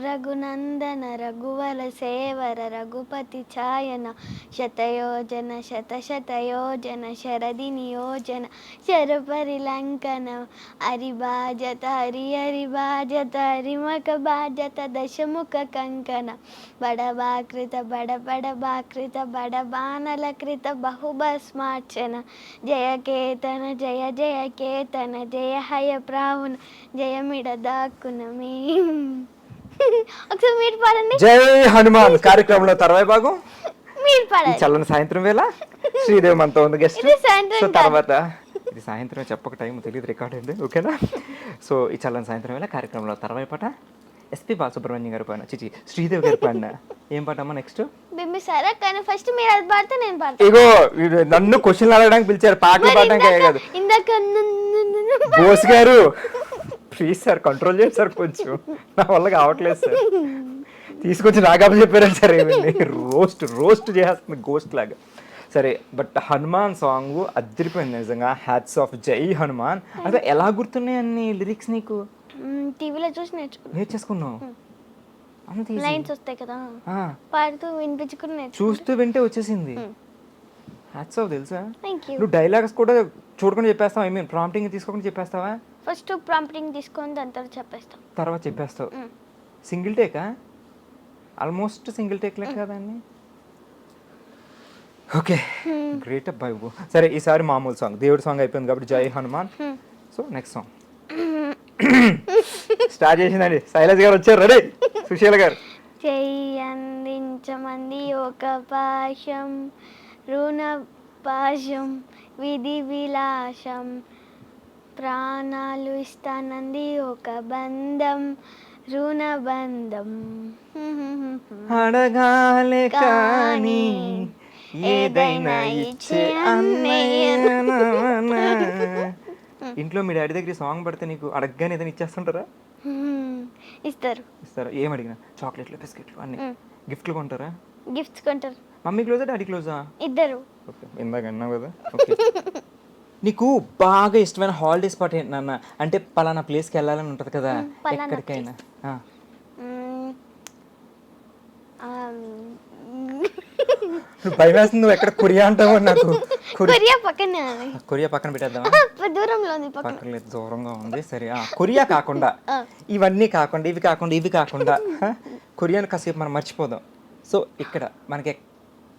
రఘునందన రఘువర సేవర రఘుపతి ఛాయన శతయోజన శతయోజన శరది నియోజన శరపరిలంకన. హరిబాజత హరిబాజత హరిమక బాజత దశముఖ కంకణ బడబాకృత బడబడబాకృత బడబానలకృత బహుభస్మార్చన. జయకేతన జయ కేతన జయ హయ ప్రావున జయమిడ దాక్కున. ఒకసారి మీరు పాడండి. జై హనుమాన్ కార్యక్రమంలో తర్వాయి భాగం మీరు పాడండి. చల్లని సాయంత్రం వేళ శ్రీదేవి మనతో ఉంది గెస్ట్. సో తర్వాత ఇది సాయంత్రం చెప్పక టైం తెలియదు, రికార్డ్ అయింది, ఓకేనా. సో ఈ చల్లని సాయంత్రం వేళ కార్యక్రమంలో తర్వాత పాట ఎస్పి బాలసుబ్రహ్మణ్యం గారి పైన చిచి శ్రీదేవి గారి పైన ఏం పాట అమ్మా నెక్స్ట్? బిమ్మి సరే కానీ ఫస్ట్ మీరు అది పాడితే నేను పాడతా. ఇగో వీడు నన్ను క్వశ్చన్లు అడగడానికి పిలిచారు, పాటలు పాడడానికి కాదు. ఇందాక బోస్ గారు ప్లీజ్ సార్ కంట్రోల్ చేయండి సార్, కొంచెం నా వల్ల కావట్లేదు సార్. తీసుకొచ్చి నాగాబు చెప్పారండి సార్, ఏమండి రోస్ట్ చేస్తుంది గోస్ట్ లాగా. సరే బట్ హనుమాన్ సాంగ్ అదిరిపోయింది నిజంగా, హ్యాట్స్ ఆఫ్, జై హనుమాన్. అదే ఎలా గుర్తున్నాయి అన్ని లిరిక్స్ నీకు? టీవీలో చూసి నేర్చేసుకున్నావు అంత easy. లైన్స్ వస్తాయి కదా ఆ, పాడుతూ వినిపించుకుని చూస్తూ వింటే వచ్చేసింది. హ్యాట్స్ ఆఫ్ తెలుసా. Thank you. నువ్వు డైలాగ్స్ కూడా చూడకుండా చెప్పేస్తావా? ఐ మీన్ ప్రాంప్టింగ్ తీసుకోకుండా చెప్పేస్తావా? ఫస్ట్ ప్రాంప్టింగ్ తీసుకొని దాని తర్వాత చెప్పేస్తాం. తర్వాత చెప్పేస్తావు. సింగిల్ టేకా? ఆల్మోస్ట్ సింగిల్ టేక్ లెక్క కదండి. ఓకే గ్రేట్ అబ్బాయి. సరే ఈసారి మామూలు సాంగ్, దేవుడి సాంగ్ అయిపోయింది కాబట్టి జై Hanuman. So next song start చేసిందండి. శైలజ్ గారు వచ్చారు, రెడీ. సుశీల గారు. చెయ్యి అందించమంది ఒక పాశం, రుణ పాశం, విధి విలాసం, ప్రాణాలు ఇస్తానంది ఒక బంధం, రుణ బంధం. అడగాలే కానీ ఏదైనా ఇచ్చే అన్నయ్య. ఇంట్లో మీ డాడీ దగ్గర సాంగ్ పడితే నీకు అడగగానే ఏదైనా ఇచ్చేస్తుంటారా? ఇస్తారు. ఇస్తారా? ఏం అడిగినా? చాక్లెట్లు, బిస్కెట్లు అన్ని గిఫ్ట్లు కొంటారా? గిఫ్ట్స్ కొంటారు. మమ్మీ క్లోజా డాడీ క్లోజా? ఇద్దరు. ఓకే ఇందాక అన్నావు కదా. ఓకే నీకు బాగా ఇష్టమైన హాలిడే స్పాట్ ఏంటి నాన్న? అంటే పలానా ప్లేస్కి వెళ్ళాలని ఉంటుంది కదా, ఎక్కడికైనా. భయం వేస్తుంది, నువ్వు ఎక్కడ కొరియా అంటావు నాకు. కొరియా పక్కన, కొరియా పక్కన పెట్టేద్దామా? దూరంలో ఉంది, పక్కన లేదు దూరంగా ఉంది. సరే కొరియా కాకుండా ఇవన్నీ కాకుండా ఇవి కాకుండా కొరియాను కాసేపు మనం మర్చిపోదాం. సో ఇక్కడ మనకి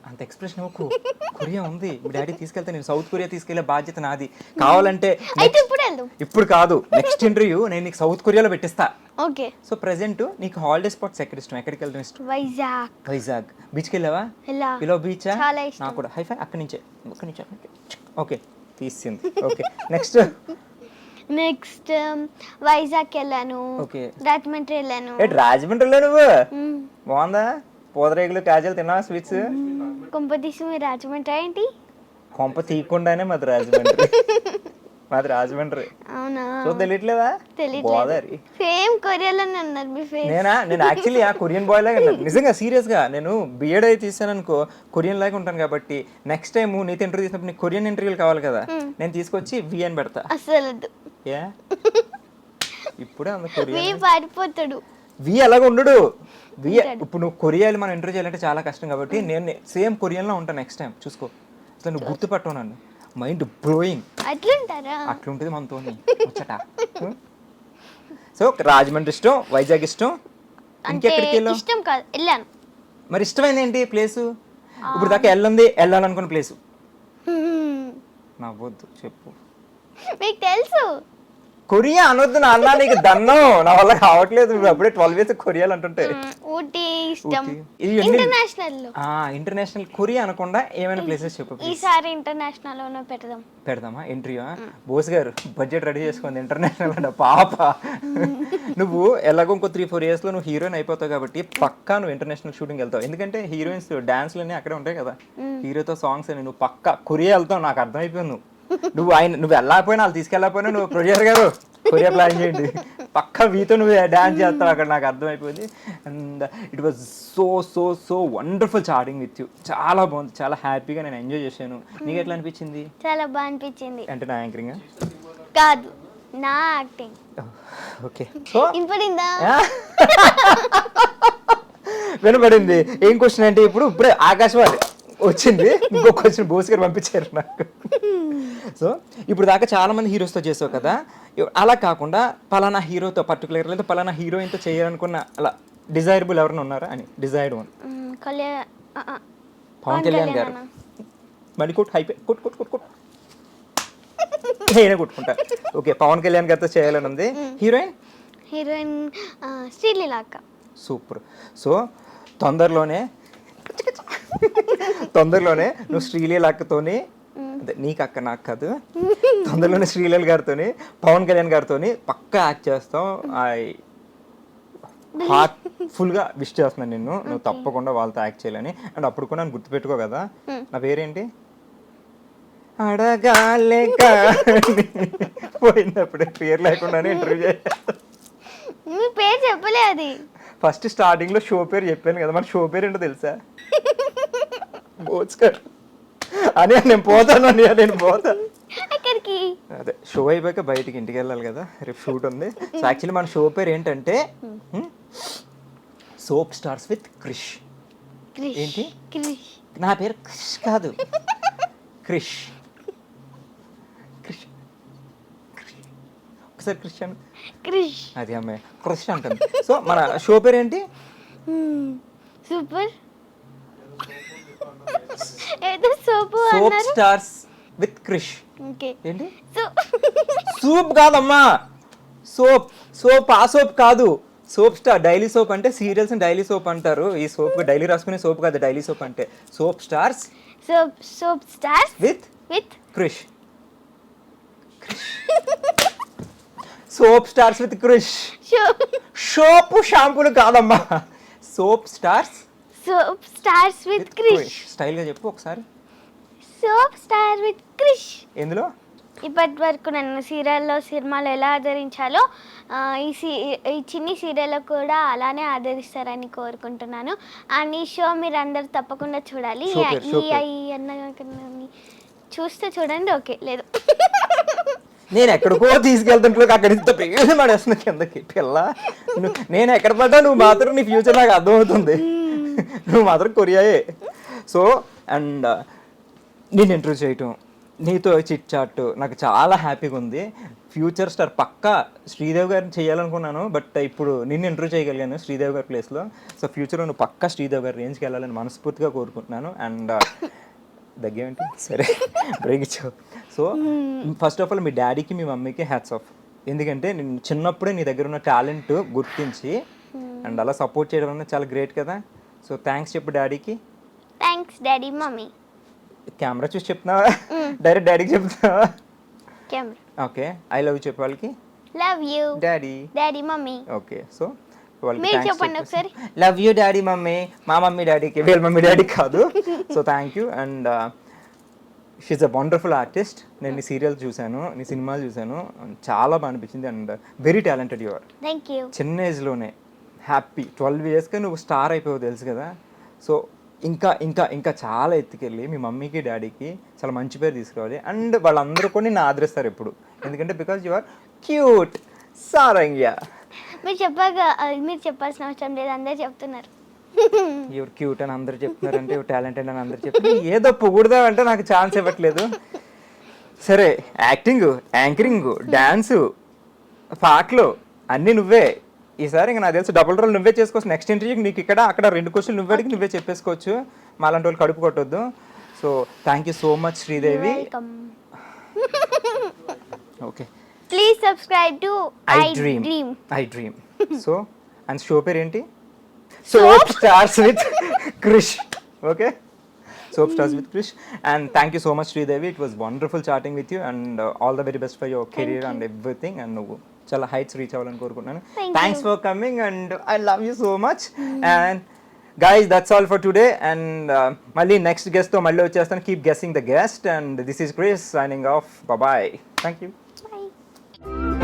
అంత ఎక్స్ప్రెషన్ ఇవ్వకు. కొరియా ఉంది, మీ డాడీ తీసుకెళ్తే నేను సౌత్ కొరియా తీసుకెళ్లే బాధ్యత నాది. కావాలంటే ఇప్పుడు కాదు, నెక్స్ట్ ఇంటర్వ్యూ నేను నీకు సౌత్ కొరియాలో పెట్టిస్తా. ఓకే. సో ప్రెసెంట్ నీకు హాలిడే స్పాట్స్ ఎక్కడ ఇష్టం? ఎక్కడికి వెళ్తాం ఇష్టం? వైజాగ్. బీచ్కి వెళ్ళావా? ఇలా బీచా? నాకు కూడా. హైఫై అక్కడి నుంచే. ఓకే తీసింది. ఓకే నెక్స్ట్ వైజాగ్ వెళ్ళాను. ఓకే రాజమండ్రి వెళ్ళాను. రాజమండ్రిలో నువ్వు బాగుందా? పూదరేగులు, కాజాలు తిన్నావా? స్వీట్స్ కొంప తీసి మీరు రాజమండ్రి ఏంటి? కొంప తీయకుండానే మాది రాజమండ్రి. మాది రాజమండ్రి. అవునా? సో తెలియట్లేదా? తెలియట్లేదు. సేమ్ కొరియాలోనే ఉన్నారు మీ ఫేస్. నేను యాక్చువల్లీ ఆ కొరియన్ బాయ్ లాగా నిజంగా సీరియస్ గా. నేను బిఎడ్ అయితే తీసాను అనుకో, కొరియన్ లాగా ఉంటాను కాబట్టి నెక్స్ట్ టైం నీతో ఇంటర్వ్యూ తీసినప్పుడు నీకు కొరియన్ ఇంటర్వ్యూలు కావాలి కదా, నేను తీసుకొచ్చి వి అని పెడతా. అసలు ఇప్పుడే అంత కొరియన్ పారిపోతాడు. వి అలాగ ఉండడు. వి ఇప్పుడు నువ్వు కొరియాలో మనం ఇంటర్వ్యూ చేయాలంటే చాలా కష్టం కాబట్టి నేను సేమ్ కొరియన్లో ఉంటాను నెక్స్ట్ టైం. చూసుకో. అసలు నువ్వు గుర్తుపట్టవు నన్ను. Mind blowing. అట్లుంటుంది మనతో ముచ్చట. సో రాజమండ్రి ఇష్టం, వైజాగ్ ఇష్టం, ఇంకెక్కడికి వెళ్ళావు? ఇష్టం కాదు, వెళ్ళాను. మరి ఇష్టమైంది ఏంటి ప్లేసు? ఇప్పుడు దాకా వెళ్ళాలనుకున్న ప్లేసు. నవ్వొద్దు, చెప్పు. మీకు తెలుసు. కొరియా అనొద్దు నాన్న, నీకు దన్నం, నా వల్ల కావట్లేదు. అప్పుడే 12 years కొరియాలు అంటుంటే. ఊటీ ఇష్టం. ఇంటర్నేషనల్ కొరియా అనకుండా ఏమైనా ప్లేసెస్ చెప్పు. ఈసారి ఇంటర్నేషనల్ లోనే పెడదామా ఇంటర్వ్యూ? బోస్ గారు బడ్జెట్ రెడీ చేసుకోండి, ఇంటర్నేషనల్ అంట పాప. నువ్వు ఎలాగో ఇంకో 3-4 years లో నువ్వు హీరోయిన్ అయిపోతావు కాబట్టి పక్కా నువ్వు ఇంటర్నేషనల్ షూటింగ్ వెళ్తావు. ఎందుకంటే హీరోయిన్స్ డాన్స్లు అన్నీ అక్కడే ఉంటాయి కదా, హీరోతో సాంగ్స్ అని. నువ్వు పక్కా కొరియా వెళ్తావు, నాకు అర్థమైపోయింది. నువ్వు వెళ్ళకపోయినా, వాళ్ళు తీసుకెళ్ళకపోయినా నువ్వు ప్రొడ్యూసర్ గారు కొరియా ప్లాన్ చేయండి, పక్కా వీతో నువ్వు డాన్స్ చేస్తావు అక్కడ, నాకు అర్థమైపోయింది. And it was so wonderful chatting with you. చాలా బాగుంది, చాలా హ్యాపీగా నేను ఎంజాయ్ చేశాను. నీకు ఎట్లా అనిపించింది? చాలా బాగా అనిపించింది. అంటే నా యాంకరింగ్ కాదు, నా యాక్టింగ్. ఓకే వినపడిందా? వినపడింది. ఏం క్వశ్చన్ అంటే ఇప్పుడే ఆకాశవాణి వచ్చింది, ఇంకో క్వశ్చన్ బోస్ గారు పంపించారు నాకు. సో ఇప్పుడు దాకా చాలా మంది హీరోస్తో చేసావు కదా, అలా కాకుండా పలానా హీరోతో పర్టికులర్ లేదా పలానా హీరోయిన్తో చేయాలనుకున్న అలా డిజైరబుల్ ఎవరైనా ఉన్నారా అని? డిజైర్డ్ వన్ పవన్ కళ్యాణ్ గారు. మళ్ళీ కొట్టు నేనే కొట్టుకుంటా. ఓకే పవన్ కళ్యాణ్ గారితో చేయాలని ఉంది. హీరోయిన్ శ్రీలీల అక్క. సూపర్. సో తొందరలోనే నువ్వు శ్రీలీల అక్కతోని అదే నీకు అక్క నాకు కాదు, తొందరలోనే శ్రీలీల గారితోని పవన్ కళ్యాణ్ గారితోని పక్కా యాక్ట్ చేస్తాం. హార్ట్ ఫుల్గా విష్ చేస్తున్నాను నిన్ను, నువ్వు తప్పకుండా వాళ్ళతో యాక్ట్ చేయాలని. అండ్ అప్పుడు కూడా నన్ను గుర్తుపెట్టుకో కదా, నా పేరేంటి అడగాలే పోయినప్పుడు పేరు లేకుండానే ఇంటర్వ్యూ చేయాలి. మీ పేరు చెప్పలే అది. ఫస్ట్ స్టార్టింగ్ లో షో పేరు చెప్పాను కదా, మన షో పేరు ఏంటో తెలుసా? బోచ్కర్ అని. నేను పోతాను అని, నేను పోతాను. ఎక్కడికి? అదే షో అయిపోయాక బయటికి ఇంటికి వెళ్ళాలి కదా, రేపు షూట్ ఉంది. సో యాక్చువల్లీ మన షో పేరు ఏంటంటే సోప్ స్టార్స్ విత్ క్రిష్. ఏంటి? క్రిష్. నా పేరు క్రిష్ కాదు, క్రిష్. క్రిష్ ఒకసారి క్రిష్ అని. క్రిష్. అది అమ్మాయి క్రిష్ అంటుంది. సో మన షో పేరు ఏంటి? సూపర్. ఏదో సోపు సోప్ అన్నారు. Stars with Krish. ఓకే. ఏంటి? సూప్ కాదమ్మా, సోప్. సోప్ ఆ సోప్ కాదు, సోప్ స్టార్. డైలీ సోప్ అంటే సీరియల్స్ డైలీ సోప్ అంటారు. ఈ సోప్ డైలీ రాసుకునే సోప్ కాదు డైలీ సోప్ అంటే. Soap stars soap stars with Krish. Soap stars with Krish. షోపు షాంపూలు కాదమ్మా, soap stars with Krish. Style గా చెప్పు ఒకసారి. Soap star with Krish. ఎందులో? ఇప్పటి వరకు నన్ను సీరియల్లో సినిమాలో ఎలా ఆదరించాలో ఈ చిన్ని సీరియల్లో కూడా అలానే ఆదరిస్తారని కోరుకుంటున్నాను. అండ్ ఈ షో మీరు అందరు తప్పకుండా చూడాలి. చూస్తే చూడండి, ఓకే లేదు నేను ఎక్కడికో తీసుకెళ్తుంటే అక్కడ ఇంత పేరు పడేస్తున్నా కిందకి పిల్ల. నేను ఎక్కడ పడ్డా నువ్వు మాత్రం నీ ఫ్యూచర్ నాకు అర్థమవుతుంది, నువ్వు మాత్రం కొరియాయే. సో అండ్ నేను ఇంటర్వ్యూ చేయటం, నీతో చిట్ చాట్ నాకు చాలా హ్యాపీగా ఉంది. ఫ్యూచర్ స్టార్ పక్కా శ్రీదేవి గారిని చేయాలనుకున్నాను, బట్ ఇప్పుడు నిన్ను ఇంటర్వ్యూ చేయగలిగాను శ్రీదేవి గారి ప్లేస్లో. సో ఫ్యూచర్లో నువ్వు పక్కా శ్రీదేవి గారి రేంజ్కి వెళ్ళాలని మనస్ఫూర్తిగా కోరుకుంటున్నాను. అండ్ దగ్గేంటి సరే బ్రేక్ ఇచ్చావు. సో ఫస్ట్ ఆఫ్ ఆల్ మీ డాడీకి మీ మమ్మీకి హ్యాట్స్ ఆఫ్. ఎందుకంటే నేను చిన్నప్పుడే నీ దగ్గర ఉన్న టాలెంట్ గుర్తించి అండ్ అలా సపోర్ట్ చేయడం అనేది చాలా గ్రేట్ కదా. సో థ్యాంక్స్ చెప్పు డాడీకి. Thanks daddy mummy. కెమెరా చూసి చెప్తున్నావా డైరెక్ట్ డాడీకి చెప్తున్నావా? Camera. Okay. I love you చెప్పు వాళ్ళకి. Love you daddy mummy. Okay. So మీరు చెప్పండి ఒకసారి. Love you daddy mummy. మా మమ్మీ డాడీకి, వీళ్ళ మమ్మీ డాడీ కాదు. So thank you. And she's a wonderful artist. నేను నీ సీరియల్స్ చూశాను, నీ సినిమాలు చూశాను, చాలా బాగా అనిపించింది. And very talented you are. Thank you. చిన్న ఏజ్లోనే హ్యాపీ 12 yearsకి నువ్వు స్టార్ అయిపోయావు తెలుసు కదా. సో ఇంకా ఇంకా ఇంకా చాలా ఎత్తుకెళ్ళి మీ మమ్మీకి డాడీకి చాలా మంచి పేరు తీసుకురావాలి. అండ్ వాళ్ళందరూ కూడా నిన్ను ఆదరిస్తారు ఎప్పుడు, ఎందుకంటే బికాజ్ యు ఆర్ క్యూట్ సారంగ్య. మీరు చెప్పాల్సిన అవసరం లేదు, అందరూ చెప్తున్నారు. ఎవరు క్యూట్ అని అందరు చెప్తున్నారంటే, టాలెంటెడ్ అని అందరు చెప్తున్నారు. ఏదో పొగుడుదా అంటే నాకు ఛాన్స్ ఇవ్వట్లేదు. సరే, యాక్టింగ్, యాంకరింగ్, డాన్సు, పాటలు అన్నీ నువ్వే. ఈసారి ఇంకా నాకు తెలుసు డబుల్ రోల్ నువ్వే చేసుకోవచ్చు. నెక్స్ట్ ఇంటర్వ్యూకి నీకు ఇక్కడ అక్కడ 2 క్వశ్చన్లు నువ్వే అడిగి నువ్వే చెప్పేసుకోవచ్చు. మాలాంటి వాళ్ళు కడుపు కొట్టొద్దు. So thank you so much Sridevi. Okay. Please subscribe to iDream. So and show పేరు ఏంటి? Soap stars with Krish. Okay, soap stars with Krish. And thank you so much Sridevi. It was wonderful chatting with you and all the very best for your career and everything. And నువ్వు చాలా హైట్స్ రీచ్ అవ్వాలని కోరుకుంటున్నాను. Thanks for coming and I love you so much. And guys, that's all for today. And మళ్ళీ నెక్స్ట్ గెస్ట్ తో మళ్ళీ వచ్చేస్తాను. Keep guessing the guest. And this is Chris signing off. Bye bye. Thank you. Bye.